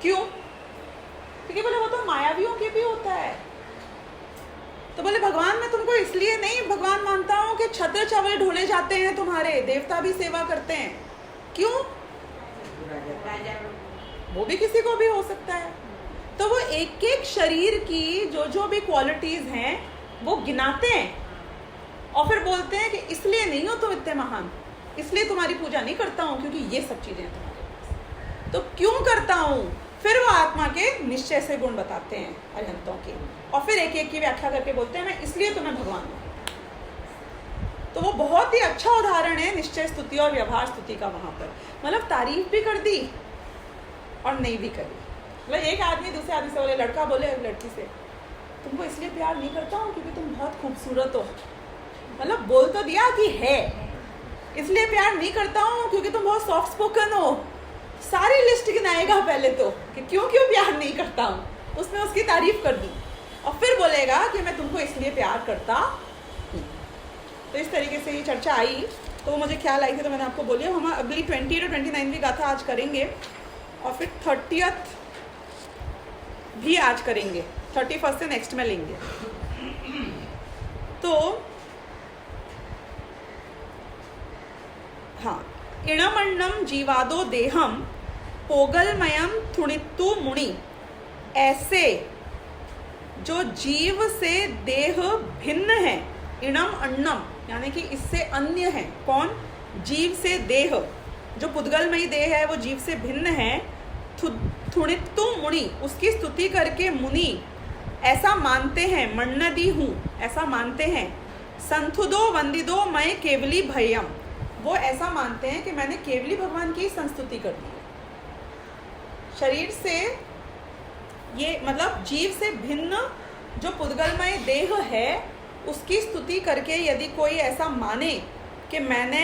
क्यों? क्योंकि बोले वो तो मायावियों के भी होता है। तो बोले भगवान, मैं तुमको इसलिए नहीं भगवान मानता हूँ कि छत्र छवल ढोले जाते हैं तुम्हारे, देवता भी सेवा करते हैं। क्यों? वो भी किसी को भी हो सकता है। तो वो एक एक शरीर की जो जो भी क्वालिटीज हैं वो गिनाते हैं और फिर बोलते हैं कि इसलिए नहीं हो तुम इतने महान, इसलिए तुम्हारी पूजा नहीं करता हूँ क्योंकि ये सब चीजें हैं तुम्हारे पास। तो क्यों करता हूँ? फिर वो आत्मा के निश्चय से गुण बताते हैं अरिहंतों के, और फिर एक एक की व्याख्या करके बोलते हैं मैं इसलिए तुम्हें भगवान हूँ। तो वो बहुत ही अच्छा उदाहरण है निश्चय स्तुति और व्यवहार स्तुति का वहां पर। मतलब तारीफ भी कर दी और नहीं भी करी। मतलब एक आदमी दूसरे आदमी से बोले, लड़का बोले लड़की से, तुमको इसलिए प्यार नहीं करता हूँ क्योंकि तुम बहुत खूबसूरत हो। मतलब बोल तो दिया कि है, इसलिए प्यार नहीं करता हूँ क्योंकि तुम बहुत सॉफ्ट स्पोकन हो। सारी लिस्ट गिनाएगा पहले तो कि क्यों क्यों प्यार नहीं करता हूँ, उसमें उसकी तारीफ कर दी, और फिर बोलेगा कि मैं तुमको इसलिए प्यार करता हूँ। तो इस तरीके से ये चर्चा आई, तो मुझे ख्याल आई थी तो मैंने आपको बोली। हम अगली 20 और 29 भी गाथा आज करेंगे, और फिर 30th भी आज करेंगे, 31st से नेक्स्ट में लेंगे। तो हाँ, इणमण्णम जीवादो देहम पोगलमयम थुणित्तु मुनि, ऐसे जो जीव से देह भिन्न है, इणम अन्नम यानी कि इससे अन्य है। कौन? जीव से देह, जो पुद्गलमयी देह है वो जीव से भिन्न है। थुणित्तु मुनि, उसकी स्तुति करके मुनि ऐसा मानते हैं, मन्नदी हूँ ऐसा मानते हैं। संथुदो वंदिदो मैं केवली भयम, वो ऐसा मानते हैं कि मैंने केवली भगवान की संस्तुति कर दी है। शरीर से ये मतलब जीव से भिन्न जो पुद्गलमय देह है उसकी स्तुति करके यदि कोई ऐसा माने कि मैंने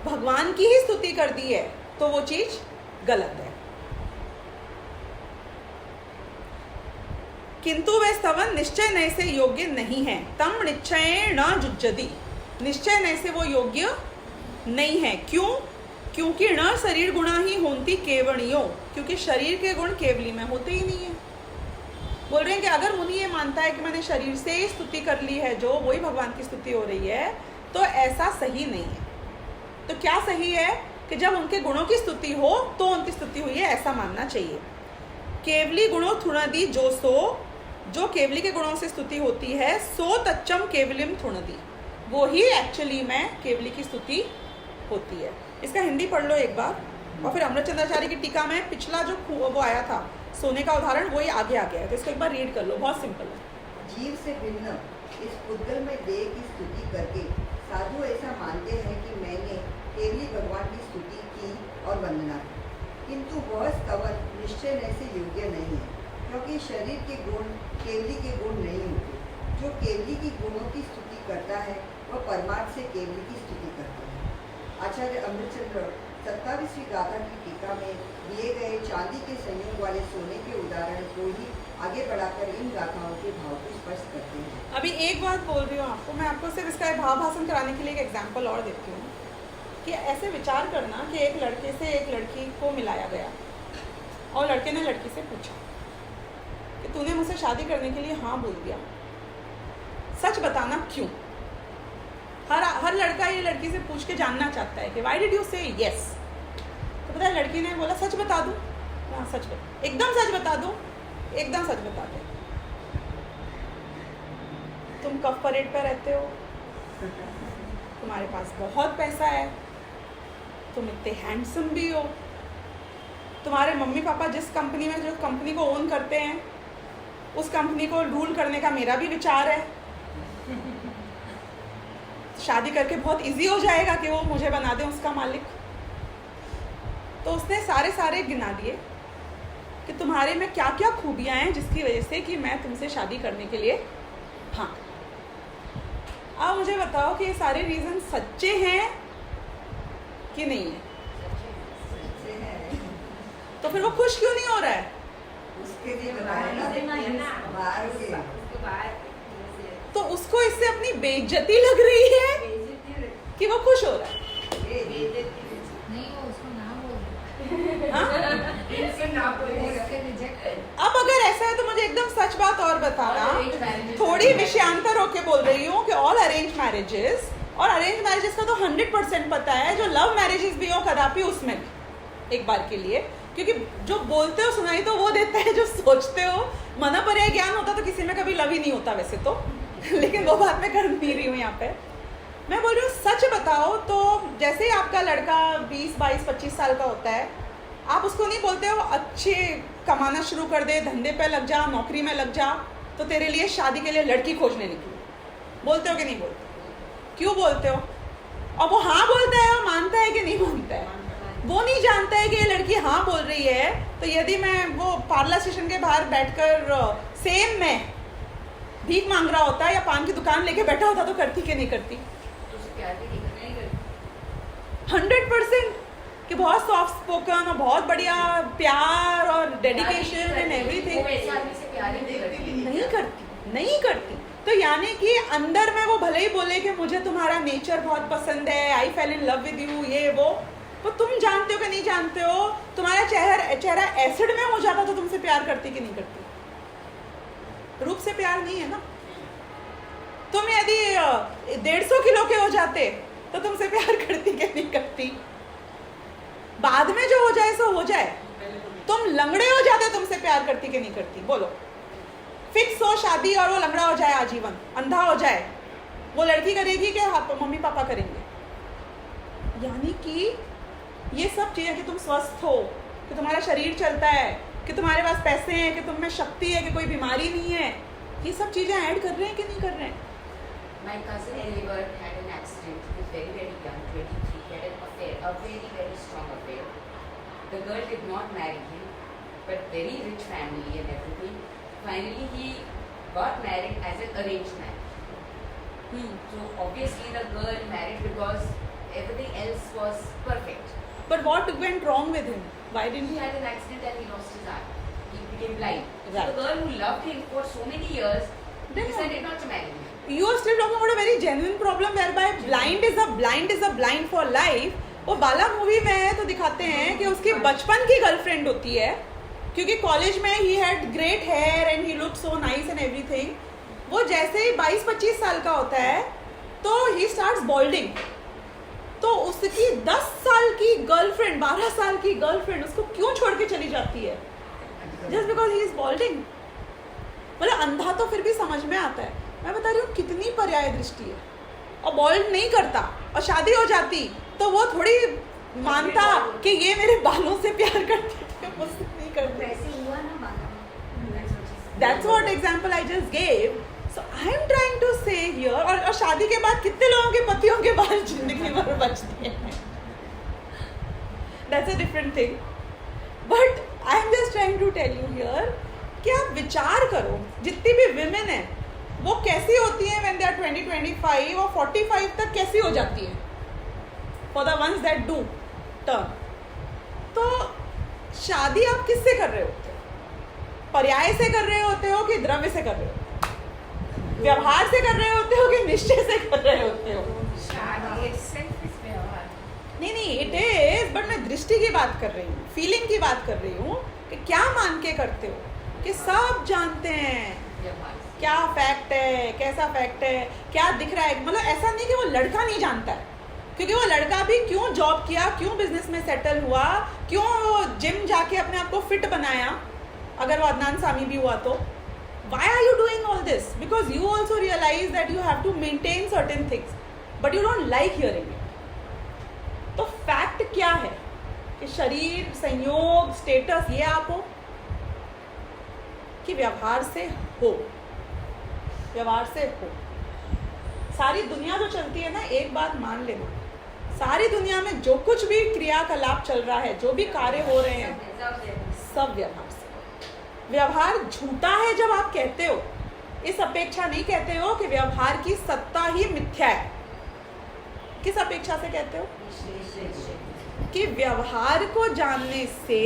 भगवान की ही स्तुति कर दी है, तो वो चीज गलत है। किंतु वह स्तवन निश्चय नय से योग्य नहीं है। तम निश्चय न जुज्जति, निश्चय नय से वो योग्य नहीं है। क्यों? क्योंकि न शरीर गुणा ही होती केवणियों, क्योंकि शरीर के गुण केवली में होते ही नहीं है। बोल रहे हैं कि अगर मुनि ये मानता है कि मैंने शरीर से ही स्तुति कर ली है, जो वही भगवान की स्तुति हो रही है, तो ऐसा सही नहीं है। तो क्या सही है कि जब उनके गुणों की स्तुति हो तो उनकी स्तुति हुई है, ऐसा मानना चाहिए। केवली गुणों थुणदी जो सो, जो केवली के गुणों से स्तुति होती है, सो तच्चम केवलिम थुणदी, वो ही एक्चुअली में केवली की स्तुति होती है। इसका हिंदी पढ़ लो एक बार, और फिर अमृतचंद्राचार्य की टीका में पिछला जो वो आया था सोने का उदाहरण, वही आगे आ गया है। तो इसको एक बार रीड कर लो, बहुत सिंपल है। जीव से भिन्न इस पुद्गल में देह की स्तुति करके साधु ऐसा मानते हैं कि मैंने केवली भगवान की स्तुति की और वंदना की, किंतु वह स्तवन निश्चय से योग्य नहीं है, क्योंकि शरीर के गुण केवली के गुण नहीं होते। जो केवली की गुणों की स्तुति करता है वह परमार्थ से केवली की स्तुति करता है। आचार्य अमृतचंद्र 27वीं गाथा की टीका में दिए गए चांदी के संयोग वाले सोने के उदाहरण को ही आगे बढ़ाकर इन गाथाओं के भाव को स्पष्ट करते हैं। अभी एक बात बोल रही हूँ आपको, मैं आपको सिर्फ इसका भाव भाषण कराने के लिए एक एग्जाम्पल और देती हूँ कि ऐसे विचार करना कि एक लड़के से एक लड़की को मिलाया गया, और लड़के ने लड़की से पूछा कि तूने मुझसे शादी करने के लिए हाँ बोल दिया, सच बताना क्यों? हर लड़का ये लड़की से पूछ के जानना चाहता है कि व्हाई डिड यू से यस। तो पता है लड़की ने बोला सच बता दूं? हाँ सच बता, एकदम सच बता दूं? एकदम सच बता दे। तुम कफ परेड पर रहते हो, तुम्हारे पास बहुत पैसा है, तुम इतने हैंडसम भी हो, तुम्हारे मम्मी पापा जिस कंपनी में जो कंपनी को ओन करते हैं उस कंपनी को रूल करने का मेरा भी विचार है, शादी करके बहुत इजी हो जाएगा कि वो मुझे बना दे उसका मालिक। तो उसने सारे गिना दिए कि तुम्हारे में क्या क्या खूबियां हैं जिसकी वजह से कि मैं तुमसे शादी करने के लिए हाँ। अब मुझे बताओ कि ये सारे रीजन सच्चे हैं कि नहीं है? तो फिर वो खुश क्यों नहीं हो रहा है? उसके लिए बताया ना, बाहर से। तो उसको इससे अपनी बेइज्जती लग रही है कि वो खुश हो रहा है। नहीं, वो उसको ना बोल। अब अगर ऐसा है तो मुझे एकदम सच बात और बताना, थोड़ी विषयांतर होके बोल रही हूँ कि ऑल अरेंज मैरिजेस, और अरेंज मैरिजेस का तो 100% पता है, जो लव मैरिजेस भी हो कदापि उसमें भी एक बार के लिए, क्योंकि जो बोलते हो सुनाई तो वो देता है, जो सोचते हो मना पर ज्ञान होता तो किसी में कभी लव ही नहीं होता वैसे तो लेकिन वो बात मैं कर नहीं रही हूँ यहाँ पे। मैं बोल रही हूँ सच बताओ तो जैसे ही आपका लड़का 20, 22, 25 साल का होता है, आप उसको नहीं बोलते हो अच्छे कमाना शुरू कर दे, धंधे पे लग जा, नौकरी में लग जा, तो तेरे लिए शादी के लिए लड़की खोजने निकली। बोलते हो कि नहीं बोलते? क्यों बोलते हो? और वो हाँ बोलता है, वो मानता है कि नहीं मानता है? वो नहीं जानता है कि ये लड़की हाँ बोल रही है, तो यदि मैं वो पार्ला स्टेशन के बाहर बैठकर सेम में भीख मांग रहा होता या पान की दुकान लेके बैठा होता तो करती कि नहीं करती? तो उसे प्यार भी नहीं करती। 100% कि बहुत सॉफ्ट स्पोकन और बहुत बढ़िया प्यार और डेडिकेशन एंड एवरीथिंग। वो ऐसे आदमी से प्यार ही नहीं करती। नहीं करती। तो यानी कि अंदर में वो भले ही बोले कि मुझे तुम्हारा नेचर बहुत पसंद है, I fell in love with you, ये वो तुम जानते हो कि नहीं जानते हो, तुम्हारा चेहरा एसिड में हो जाता तो तुमसे प्यार करती कि नहीं करती? रूप से प्यार नहीं है ना। तुम यदि 150 किलो के हो जाते तो तुमसे प्यार करती कि नहीं करती? बाद में जो हो जाए सो हो जाए। तुम लंगड़े हो जाते तुमसे प्यार करती कि नहीं करती? बोलो। फिक्स हो शादी और वो लंगड़ा हो जाए आजीवन, अंधा हो जाए, वो लड़की करेगी कि मम्मी पापा करेंगे? यानी कि ये सब चीज़ें कि तुम स्वस्थ हो, कि तुम्हारा शरीर चलता है, कि तुम्हारे पास पैसे हैं, कि तुम में शक्ति है, कि कोई बीमारी नहीं है, ये सब चीज़ें ऐड कर रहे हैं कि नहीं कर रहे हैं? My cousin Oliver had an accident. He was very, very young, 23. He had an affair, a very, very strong affair. The girl did not marry him, but very rich family and everything. Finally, he got married as an arranged marriage. So obviously the girl married because everything else was perfect. But what went wrong with him? Why didn't He he? had an accident and he lost his eye. He became blind. Right. So the girl who loved him for so many years Then decided not to marry him. You are still talking about a very genuine problem whereby blind is a blind for life. वो बाला movie में है तो दिखाते हैं कि उसकी बचपन की गर्लफ्रेंड होती है, क्योंकि कॉलेज में ही had great hair and he look so nice and everything. वो जैसे ही 22-25 साल का होता है तो ही स्टार्ट्स बॉल्डिंग, तो उसकी 10 साल की गर्लफ्रेंड, 12 साल की गर्लफ्रेंड उसको क्यों छोड़ के चली जाती है? Just because he is बॉल्डिंग। मतलब अंधा तो फिर भी समझ में आता है। मैं बता रही हूँ कितनी पर्याय दृष्टि है। और बॉल्ड नहीं करता और शादी हो जाती तो वो थोड़ी मानता कि ये मेरे बालों से प्यार करते थे, मुझसे नहीं करते। वैसे हुआ ना बाला। That's what example I just gave. So I am trying to say here, और शादी के बाद कितने लोगों के पतियों के बाल जिंदगी भर बचते हैं? That's a different thing. But I am just trying to tell you here कि आप विचार करो, जितनी भी women हैं वो कैसी होती हैं when they are 20, 25 और 45 तक कैसी हो जाती हैं? For the ones that do turn. तो शादी आप किससे कर रहे होते हो? पर्याय से कर रहे होते हो कि द्रव्य से कर रहे हो? व्यवहार से कर रहे होते हो कि निश्चय से कर रहे होते हो? शादी itself is व्यवहार। नहीं, इट इज, बट मैं दृष्टि की बात कर रही हूँ, फीलिंग की बात कर रही हूँ कि क्या मान के करते हो कि सब जानते हैं क्या फैक्ट है, कैसा फैक्ट है, क्या दिख रहा है। मतलब ऐसा नहीं कि वो लड़का नहीं जानता है, क्योंकि वो लड़का भी क्यों जॉब किया, क्यों बिजनेस में सेटल हुआ, क्यों जिम जाके अपने आप को फिट बनाया, अगर वो अदनान सामी भी हुआ तो। Why are you doing all this? Because you also realize that you have to maintain certain things, but you don't like hearing it. तो फैक्ट क्या है कि शरीर, संयोग, स्टेटस ये आप हो कि व्यवहार से हो, व्यवहार से हो। सारी दुनिया जो चलती है ना, एक बात मान लेना, सारी दुनिया में जो कुछ भी क्रियाकलाप चल रहा है, जो भी कार्य हो रहे हैं, सब व्यवहार से। व्यवहार झूठा है जब आप कहते हो, इस अपेक्षा नहीं कहते हो कि व्यवहार की सत्ता ही मिथ्या है। किस अपेक्षा से कहते हो? कि व्यवहार को जानने से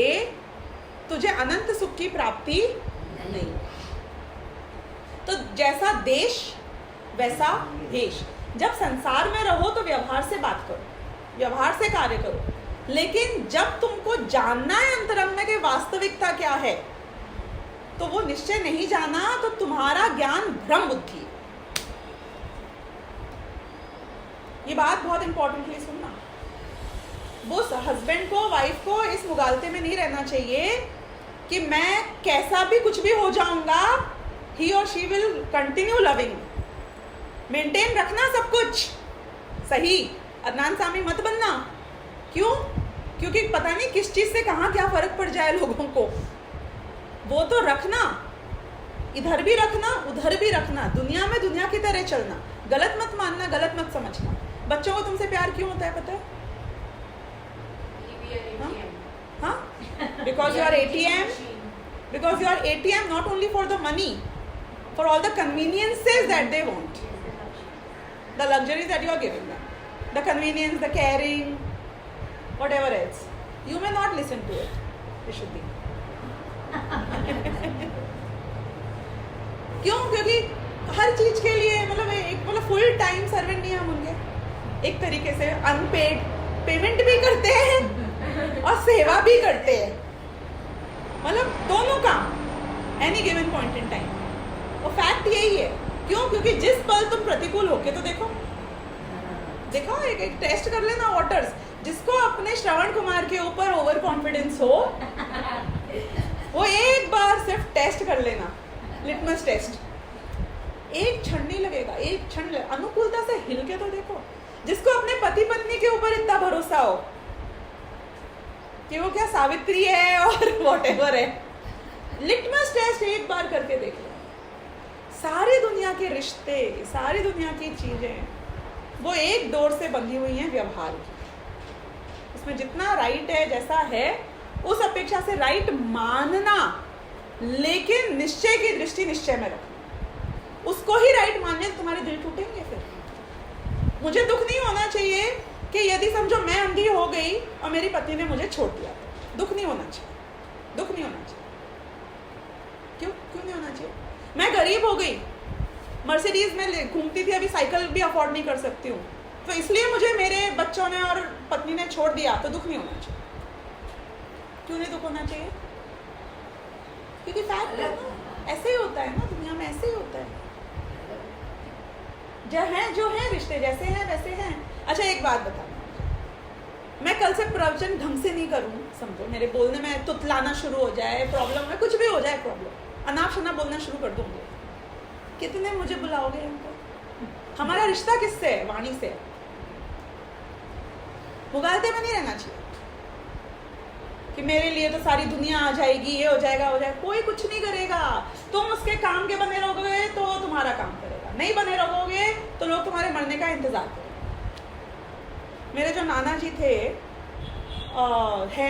तुझे अनंत सुख की प्राप्ति नहीं। तो जैसा देश वैसा भेष। जब संसार में रहो तो व्यवहार से बात करो, व्यवहार से कार्य करो, लेकिन जब तुमको जानना है अंतरंग में कि वास्तविकता क्या है, तो वो निश्चय नहीं जाना तो तुम्हारा ज्ञान भ्रम बुद्धि है। ये बात बहुत इंपॉर्टेंटली सुनना। वो हस्बैंड को, वाइफ को इस मुगालते में नहीं रहना चाहिए कि मैं कैसा भी कुछ भी हो जाऊंगा, ही और she will continue loving, maintain रखना सब कुछ, सही, अदनान सामी मत बनना। क्यों? क्योंकि पता नहीं किस चीज़ से कहाँ क्या फ़र्क पड़ जाए लोगों को। वो तो रखना, इधर भी रखना उधर भी रखना, दुनिया में दुनिया की तरह चलना, गलत मत मानना, गलत मत समझना। बच्चों को तुमसे प्यार क्यों होता है पता है? हाँ, because you are ATM, because you are ATM not only for the money, for all the conveniences that they want, the luxuries that you are giving them, the convenience, the caring, whatever else. You may not listen to it, it should be. क्यों? क्योंकि हर चीज के लिए मतलब full time servant नहीं हम उनके, एक तरीके से अनपेड पेमेंट भी करते हैं और सेवा भी करते हैं, मतलब दोनों काम any given point in time. और फैक्ट यही है। क्यों? क्योंकि जिस पल तुम प्रतिकूल होके तो देखो एक टेस्ट कर लेना वॉटर्स, जिसको अपने श्रवण कुमार के ऊपर ओवर कॉन्फिडेंस हो वो एक बार सिर्फ टेस्ट कर लेना, लिटमस टेस्ट। एक क्षण नहीं लगेगा, एक क्षण अनुकूलता से हिल के तो देखो। जिसको अपने पति पत्नी के ऊपर इतना भरोसा हो कि वो क्या सावित्री है और व्हाटएवर है, लिटमस टेस्ट एक बार करके देख लो। सारी दुनिया के रिश्ते, सारी दुनिया की चीजें वो एक डोर से बंधी हुई हैं, व्यवहार की। उसमें जितना राइट है, जैसा है, उस अपेक्षा से राइट मानना, लेकिन निश्चय की दृष्टि निश्चय में रखना। उसको ही राइट मानने से तुम्हारे दिल टूटेंगे। फिर मुझे दुख नहीं होना चाहिए कि यदि समझो मैं अंधी हो गई और मेरी पति ने मुझे छोड़ दिया, दुख नहीं होना चाहिए, दुख नहीं होना चाहिए। क्यों नहीं होना चाहिए? मैं गरीब हो गई, मर्सिडीज में घूमती थी, अभी साइकिल भी अफोर्ड नहीं कर सकती हूँ, तो इसलिए मुझे मेरे बच्चों ने और पत्नी ने छोड़ दिया, तो दुख नहीं होना चाहिए। क्यों नहीं दुख होना चाहिए? क्योंकि फैक्ट है ना, ऐसे ही होता है ना, दुनिया में ऐसे ही होता है। जो है रिश्ते जैसे हैं वैसे हैं। अच्छा एक बात बताना, मैं कल से प्रवचन ढंग से नहीं करूँ, समझो मेरे बोलने में तुतलाना शुरू हो जाए, प्रॉब्लम में कुछ भी हो जाए, प्रॉब्लम अनाप शनाप बोलना शुरू कर दूंगी, कितने मुझे बुलाओगे हमको? हमारा रिश्ता किससे है? वाणी से। मुगालते में नहीं रहना चाहिए कि मेरे लिए तो सारी दुनिया आ जाएगी, ये हो जाएगा, हो जाएगा। कोई कुछ नहीं करेगा। तुम उसके काम के बने रहोगे तो तुम्हारा काम करेगा, नहीं बने रहोगे तो लोग तुम्हारे मरने का इंतजार करेंगे। मेरे जो नाना जी थे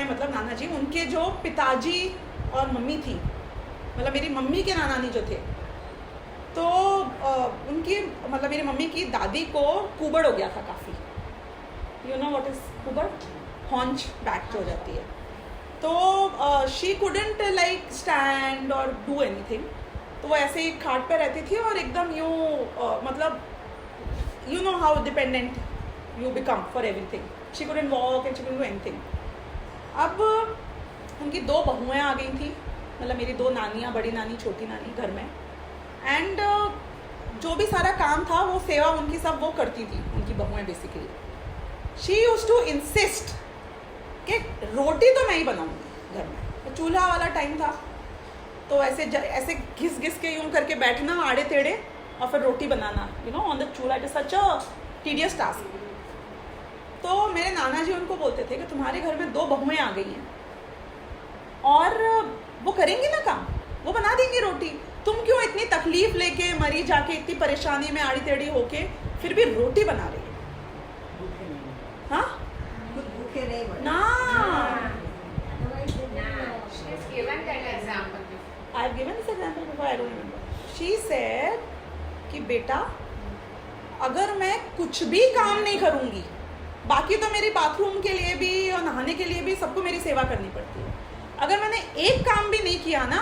मतलब नाना जी, उनके जो पिताजी और मम्मी थी, मतलब मेरी मम्मी के नाना जो थे, तो उनकी मतलब मेरी मम्मी की दादी को कुबड़ हो गया था काफ़ी। यू नो व्हाट इज कुबड़? हॉन्च बैक हो जाती है। तो शी कुडंट लाइक स्टैंड और डू एनीथिंग, तो वो ऐसे ही खाट पे रहती थी और एकदम मतलब you know how dependent you become for everything. She couldn't walk and she couldn't do anything. अब उनकी 2 बहुएँ आ गई थी, मतलब मेरी 2 नानियाँ, बड़ी नानी छोटी नानी घर में, एंड जो भी सारा काम था वो सेवा उनकी सब वो करती थी, उनकी बहुएँ basically. She used to insist कि रोटी तो मैं ही बनाऊंगी घर में। तो चूल्हा वाला टाइम था, तो ऐसे घिस के यूं करके बैठना आड़े टेढ़े और फिर रोटी बनाना, यू नो, ऑन द चूल्हा। It is such a tedious task. तो मेरे नाना जी उनको बोलते थे कि तुम्हारे घर में 2 बहुएँ आ गई हैं और वो करेंगी ना काम, वो बना देंगी रोटी, तुम क्यों इतनी तकलीफ लेके मरी जाके, इतनी परेशानी में आड़ी टेढ़ी होके फिर भी रोटी बना रही है? हाँ, भूखे नहीं बने ना। I have given this example before, I don't remember. She said कि बेटा अगर मैं कुछ भी काम नहीं करूँगी, बाकी तो मेरी बाथरूम के लिए भी और नहाने के लिए भी सबको मेरी सेवा करनी पड़ती है, अगर मैंने एक काम भी नहीं किया ना,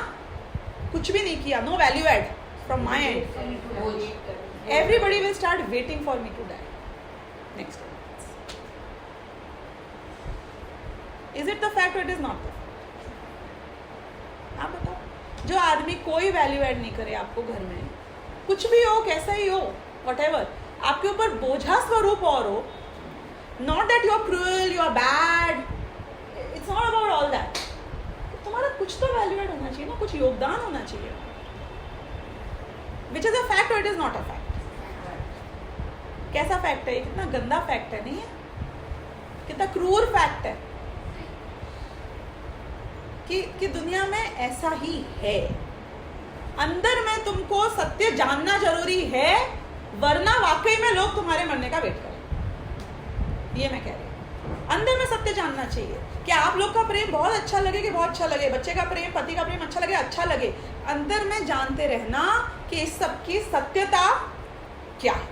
कुछ भी नहीं किया, no value add from my end, everybody will start waiting for me to die next. Is it the fact और it is not the fact? आप बताओ। जो आदमी कोई वैल्यू ऐड नहीं करे आपको घर में, कुछ भी हो, कैसा ही हो, व्हाटएवर, आपके ऊपर बोझा स्वरूप और हो, not that you are cruel, you are bad, it's not about all that. तुम्हारा कुछ तो वैल्यू ऐड होना चाहिए ना, कुछ योगदान होना चाहिए, विच इज अ फैक्ट और it is not a fact. कैसा फैक्ट है? कितना गंदा फैक्ट है, नहीं है? कितना क्रूर फैक्ट है कि दुनिया में ऐसा ही है। अंदर में तुमको सत्य जानना जरूरी है, वरना वाकई में लोग तुम्हारे मरने का वेट करें। ये मैं कह रही हूँ, अंदर में सत्य जानना चाहिए कि आप लोग का प्रेम बहुत अच्छा लगे कि बहुत अच्छा लगे, बच्चे का प्रेम, पति का प्रेम अच्छा लगे, अच्छा लगे। अंदर में जानते रहना कि इस सब की सत्यता क्या है।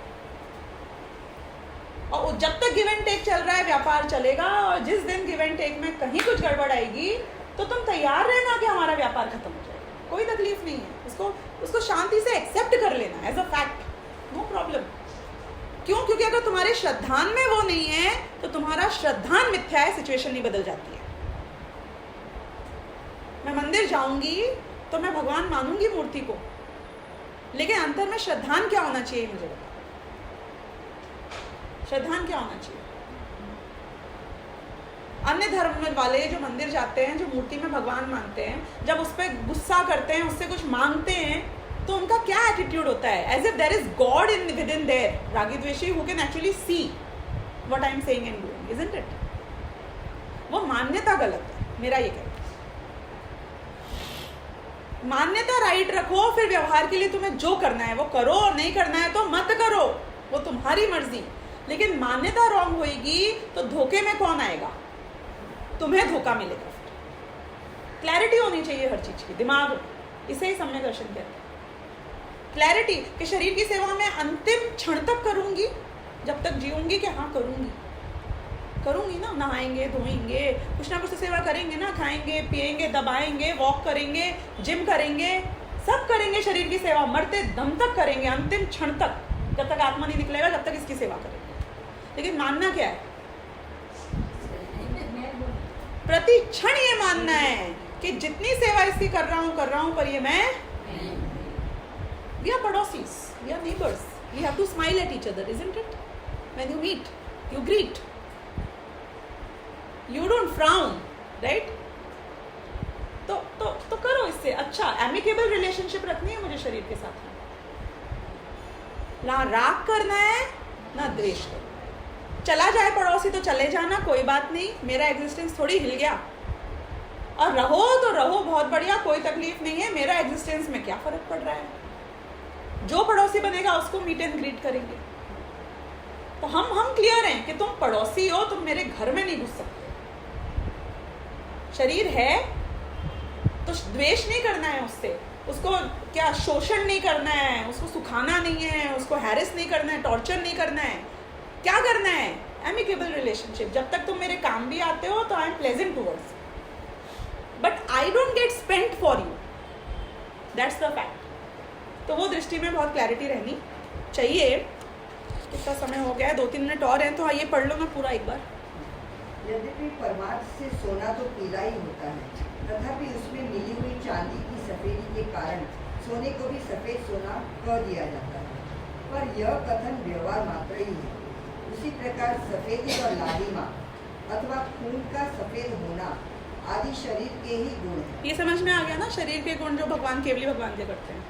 और जब तक गिव एंड टेक चल रहा है, व्यापार चलेगा। और जिस दिन गिव एंड टेक में कहीं कुछ गड़बड़ आएगी तो तुम तैयार रहना कि हमारा व्यापार खत्म हो जाएगा। कोई तकलीफ नहीं है, उसको शांति से एक्सेप्ट कर लेना as a fact, no problem. क्यों? क्योंकि अगर तुम्हारे श्रद्धान में वो नहीं है तो तुम्हारा श्रद्धान मिथ्या है, सिचुएशन नहीं बदल जाती है। मैं मंदिर जाऊंगी तो मैं भगवान मानूंगी मूर्ति को, लेकिन अंतर में श्रद्धान क्या होना चाहिए? मुझे बताओ, श्रद्धान क्या होना चाहिए? अन्य धर्म वाले जो मंदिर जाते हैं, जो मूर्ति में भगवान मानते हैं, जब उस पर गुस्सा करते हैं, उससे कुछ मांगते हैं, तो उनका क्या एटीट्यूड होता है? As if there is God in within there, रागी द्वेषी who can actually see what I am saying and doing, isn't it? वो मान्यता गलत है, मेरा ये कहना। मान्यता राइट रखो, फिर व्यवहार के लिए तुम्हें जो करना है वो करो, और नहीं करना है तो मत करो, वो तुम्हारी मर्जी। लेकिन मान्यता रॉन्ग होगी तो धोखे में कौन आएगा? तुम्हें धोखा मिलेगा। क्लैरिटी होनी चाहिए हर चीज की, दिमाग में। इसे ही सम्यक दर्शन कहते हैं, क्लैरिटी। कि शरीर की सेवा में अंतिम क्षण तक करूंगी, जब तक जीऊंगी कि हाँ करूंगी ना, नहाएंगे, धोएंगे, कुछ ना कुछ सेवा करेंगे ना, खाएंगे, पिएंगे, दबाएंगे, वॉक करेंगे, जिम करेंगे, सब करेंगे शरीर की सेवा, मरते दम तक करेंगे, अंतिम क्षण तक, जब तक आत्मा नहीं निकलेगा, जब तक इसकी सेवा करेंगे। लेकिन मानना क्या है? प्रति क्षण ये मानना है कि जितनी सेवा इसकी कर रहा हूं, पर ये मैं, we are पड़ोसीज, we are neighbors, we have to smile at each other, isn't it? When you meet, you greet, you don't frown, right? तो करो इससे अच्छा एमिकेबल रिलेशनशिप रखनी है मुझे शरीर के साथ। ना राग करना है, ना द्वेष करना। चला जाए पड़ोसी तो चले जाना, कोई बात नहीं, मेरा एग्जिस्टेंस थोड़ी हिल गया। और रहो तो रहो, बहुत बढ़िया, कोई तकलीफ नहीं है, मेरा एग्जिस्टेंस में क्या फर्क पड़ रहा है? जो पड़ोसी बनेगा उसको मीट एंड ग्रीट करेंगे। तो हम क्लियर हैं कि तुम पड़ोसी हो, तुम मेरे घर में नहीं घुस सकते। शरीर है तो द्वेष नहीं करना है उससे, उसको क्या शोषण नहीं करना है, उसको सुखाना नहीं है, उसको हैरेस नहीं करना है, टॉर्चर नहीं करना है। क्या करना है? Amicable relationship. जब तक तुम मेरे काम भी आते हो तो I am pleasant towards, but I don't get spent for you, that's the fact. तो वो दृष्टि में बहुत क्लैरिटी रहनी चाहिए। कितना समय हो गया है? 2-3 मिनट और हैं, तो आइए पढ़ लो मैं पूरा एक बार। यद्यपि परमार्थ से सोना तो पीला ही होता है, तथापि उसमें मिली हुई चांदी की सफेदी के कारण सोने को भी सफेद सोना कह दिया जाता है, पर यह कथन व्यवहार मात्र ही है। उसी प्रकार सफेदी और लालिमा अथवा खून का सफेद होना आदि शरीर के ही गुण हैं। ये समझ में आ गया ना? शरीर के गुण जो भगवान केवली भगवान के करते हैं,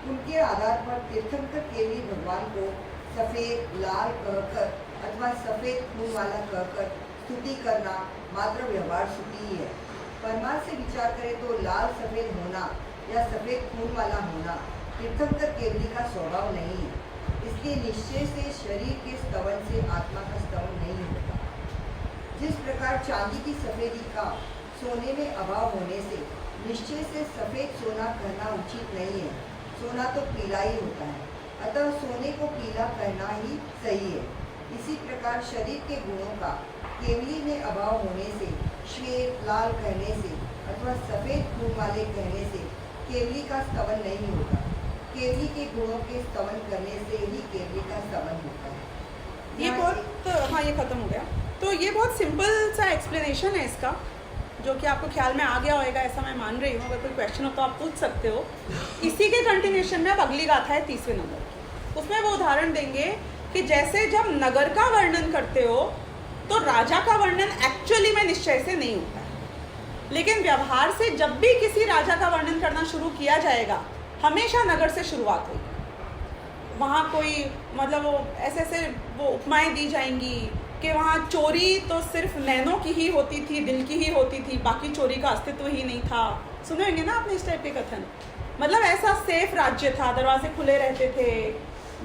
उनके आधार पर तीर्थंकर केवली भगवान को सफेद लाल कहकर अथवा सफेद खून वाला कहकर स्तुति करना मात्र व्यवहार स्तुति ही है। परमार्थ से विचार करें तो लाल सफेद होना या सफेद खून वाला होना तीर्थंकर केवली का स्वभाव नहीं है, इसलिए निश्चय से शरीर के स्तवन से आत्मा का स्तवन नहीं होता। जिस प्रकार चांदी की सफेदी का सोने में अभाव होने से निश्चय से सफेद सोना कहना उचित नहीं है, सोना तो पीला ही होता है, अतः सोने को पीला कहना ही सही है। इसी प्रकार शरीर के गुणों का केवली में अभाव होने से श्वेत लाल कहने से अथवा सफेद खून वाले कहने से केवली का स्तवन नहीं होता। केवली के गुणों के स्तवन करने से ही केवली का स्तवन होता है। ये बहुत हाँ, ये खत्म हो गया। तो ये बहुत सिंपल सा एक्सप्लेनेशन है इसका, जो कि आपको ख्याल में आ गया होगा, ऐसा मैं मान रही हूँ। अगर कोई क्वेश्चन हो तो आप पूछ सकते हो। इसी के कंटिन्यूशन में अब अगली गाथा है 30वें नंबर की। उसमें वो उदाहरण देंगे कि जैसे जब नगर का वर्णन करते हो तो राजा का वर्णन एक्चुअली में निश्चय से नहीं होता है, लेकिन व्यवहार से जब भी किसी राजा का वर्णन करना शुरू किया जाएगा हमेशा नगर से शुरुआत होगी। वहाँ कोई मतलब वो ऐसे ऐसे वो उपमाएं दी जाएंगी कि वहाँ चोरी तो सिर्फ नैनों की ही होती थी, दिल की ही होती थी, बाकी चोरी का अस्तित्व ही नहीं था। सुने होंगे ना आपने इस टाइप के कथन। मतलब ऐसा सेफ राज्य था, दरवाजे खुले रहते थे,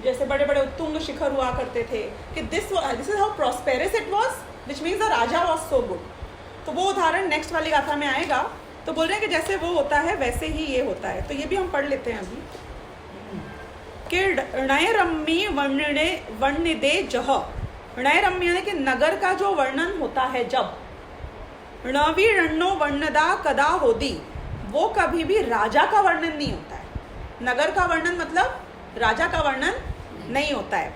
जैसे बड़े बड़े उत्तुंग शिखर हुआ करते थे कि this is how prosperous it was, which means the Raja was so good. तो वो उदाहरण नेक्स्ट वाली गाथा में आएगा। तो बोल रहे हैं कि जैसे वो होता है वैसे ही ये होता है। तो ये भी हम पढ़ लेते हैं अभी कि णयरम्मी वर्णिदे जह, णयरम्य यानी कि नगर का जो वर्णन होता है जब, णवी रणो वर्णदा कदा होदी, वो कभी भी राजा का वर्णन नहीं होता है। नगर का वर्णन मतलब राजा का वर्णन नहीं होता है।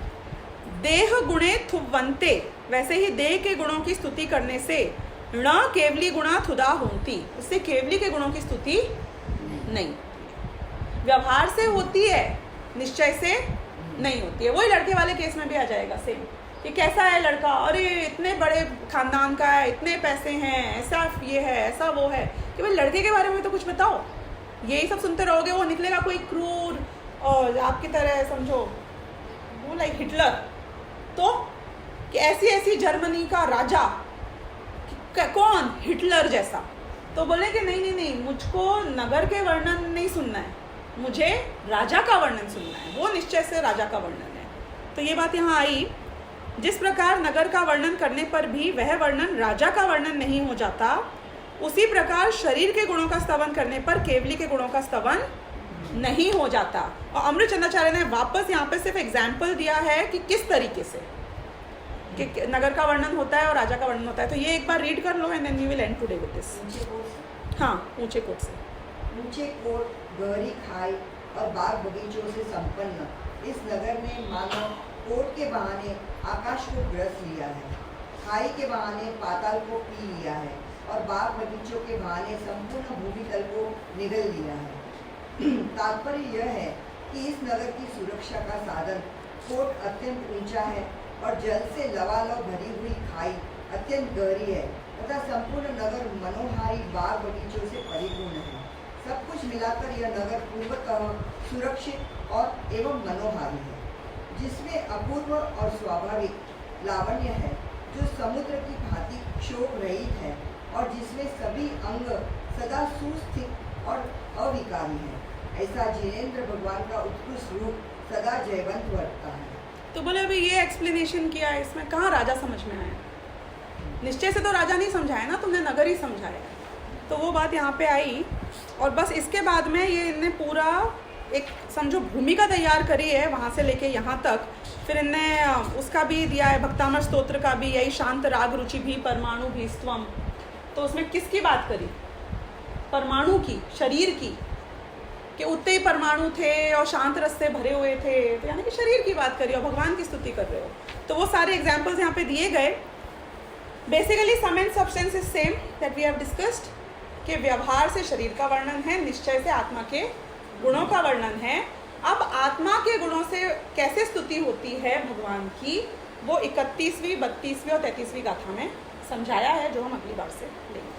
देह गुणे थुवंते, वैसे ही देह के गुणों की स्तुति करने से न केवली गुणा थुदा होती, उससे केवली के गुणों की स्तुति नहीं। व्यवहार से होती है, निश्चय से नहीं होती है। वही लड़के वाले केस में भी आ जाएगा सेम कि कैसा है लड़का, अरे इतने बड़े खानदान का है, इतने पैसे हैं, ऐसा ये है, ऐसा वो है, कि भाई लड़के के बारे में तो कुछ बताओ। यही सब सुनते रहोगे, वो निकलेगा कोई क्रूर और आपकी तरह समझो वो लाइक हिटलर, तो कि ऐसी ऐसी जर्मनी का राजा, कौन, हिटलर जैसा। तो बोले कि नहीं नहीं नहीं, मुझको नगर के वर्णन नहीं सुनना है, मुझे राजा का वर्णन सुनना है, वो निश्चय से राजा का वर्णन है। तो ये बात यहाँ आई। जिस प्रकार नगर का वर्णन करने पर भी वह वर्णन राजा का वर्णन नहीं हो जाता, उसी प्रकार शरीर के गुणों का स्तवन करने पर केवली के गुणों का स्तवन नहीं हो जाता। और अमृत चंद्राचार्य ने वापस यहाँ पे सिर्फ एग्जाम्पल दिया है कि किस तरीके से कि नगर का वर्णन होता है और राजा का वर्णन होता है। तो ये एक बार रीड कर लो and then we will end today with this. ऊंचे कोट से, हाँ, ऊंचे कोट से। ऊंचे कोट, गहरी खाई और बाग बगीचों से संपन्न इस नगर ने मानो कोट के बहाने आकाश को ग्रस लिया है, खाई के बहाने पाताल को पी लिया है और बाग बगीचों के बहाने संपूर्ण भूमितल को निगल लिया है। तात्पर्य यह है कि इस नगर की सुरक्षा का साधन कोट अत्यंत ऊंचा है और जल से लबालब भरी हुई खाई अत्यंत गहरी है तथा संपूर्ण नगर मनोहारी बाग बगीचों से परिपूर्ण है। सब कुछ मिलाकर यह नगर पूर्वतः सुरक्षित और एवं मनोहारी है, जिसमें अपूर्व और स्वाभाविक लावण्य है, जो समुद्र की भांति क्षोभ रहित है और जिसमें सभी अंग सदा सुस्थित और अविकारी है। ऐसा जिनेंद्र भगवान का उत्कृष्ट रूप सदा जयवंत वर्तता है। तो बोले अभी ये एक्सप्लेनेशन किया है, इसमें कहाँ राजा समझ में आया? निश्चय से तो राजा नहीं समझाया ना, तुमने नगर ही समझाया। तो वो बात यहाँ पे आई और बस इसके बाद में ये इनने पूरा एक समझो भूमिका तैयार करी है वहाँ से लेके यहाँ तक। फिर इनने उसका भी दिया है, भक्तामर स्तोत्र का भी, यही शांत राग रुचि भी परमाणु भी स्वम। तो उसमें किसकी बात करी? परमाणु की, शरीर की, कि उतने ही परमाणु थे और शांत रस से भरे हुए थे, तो यानी कि शरीर की बात करी और भगवान की स्तुति कर रहे हो। तो वो सारे एग्जाम्पल्स यहाँ पे दिए गए। Basically sum and substance is same that we have discussed, कि व्यवहार से शरीर का वर्णन है, निश्चय से आत्मा के गुणों का वर्णन है। अब आत्मा के गुणों से कैसे स्तुति होती है भगवान की, वो 31वीं, 32वीं और 33वीं गाथा में समझाया है, जो हम अगली बार से लेंगे।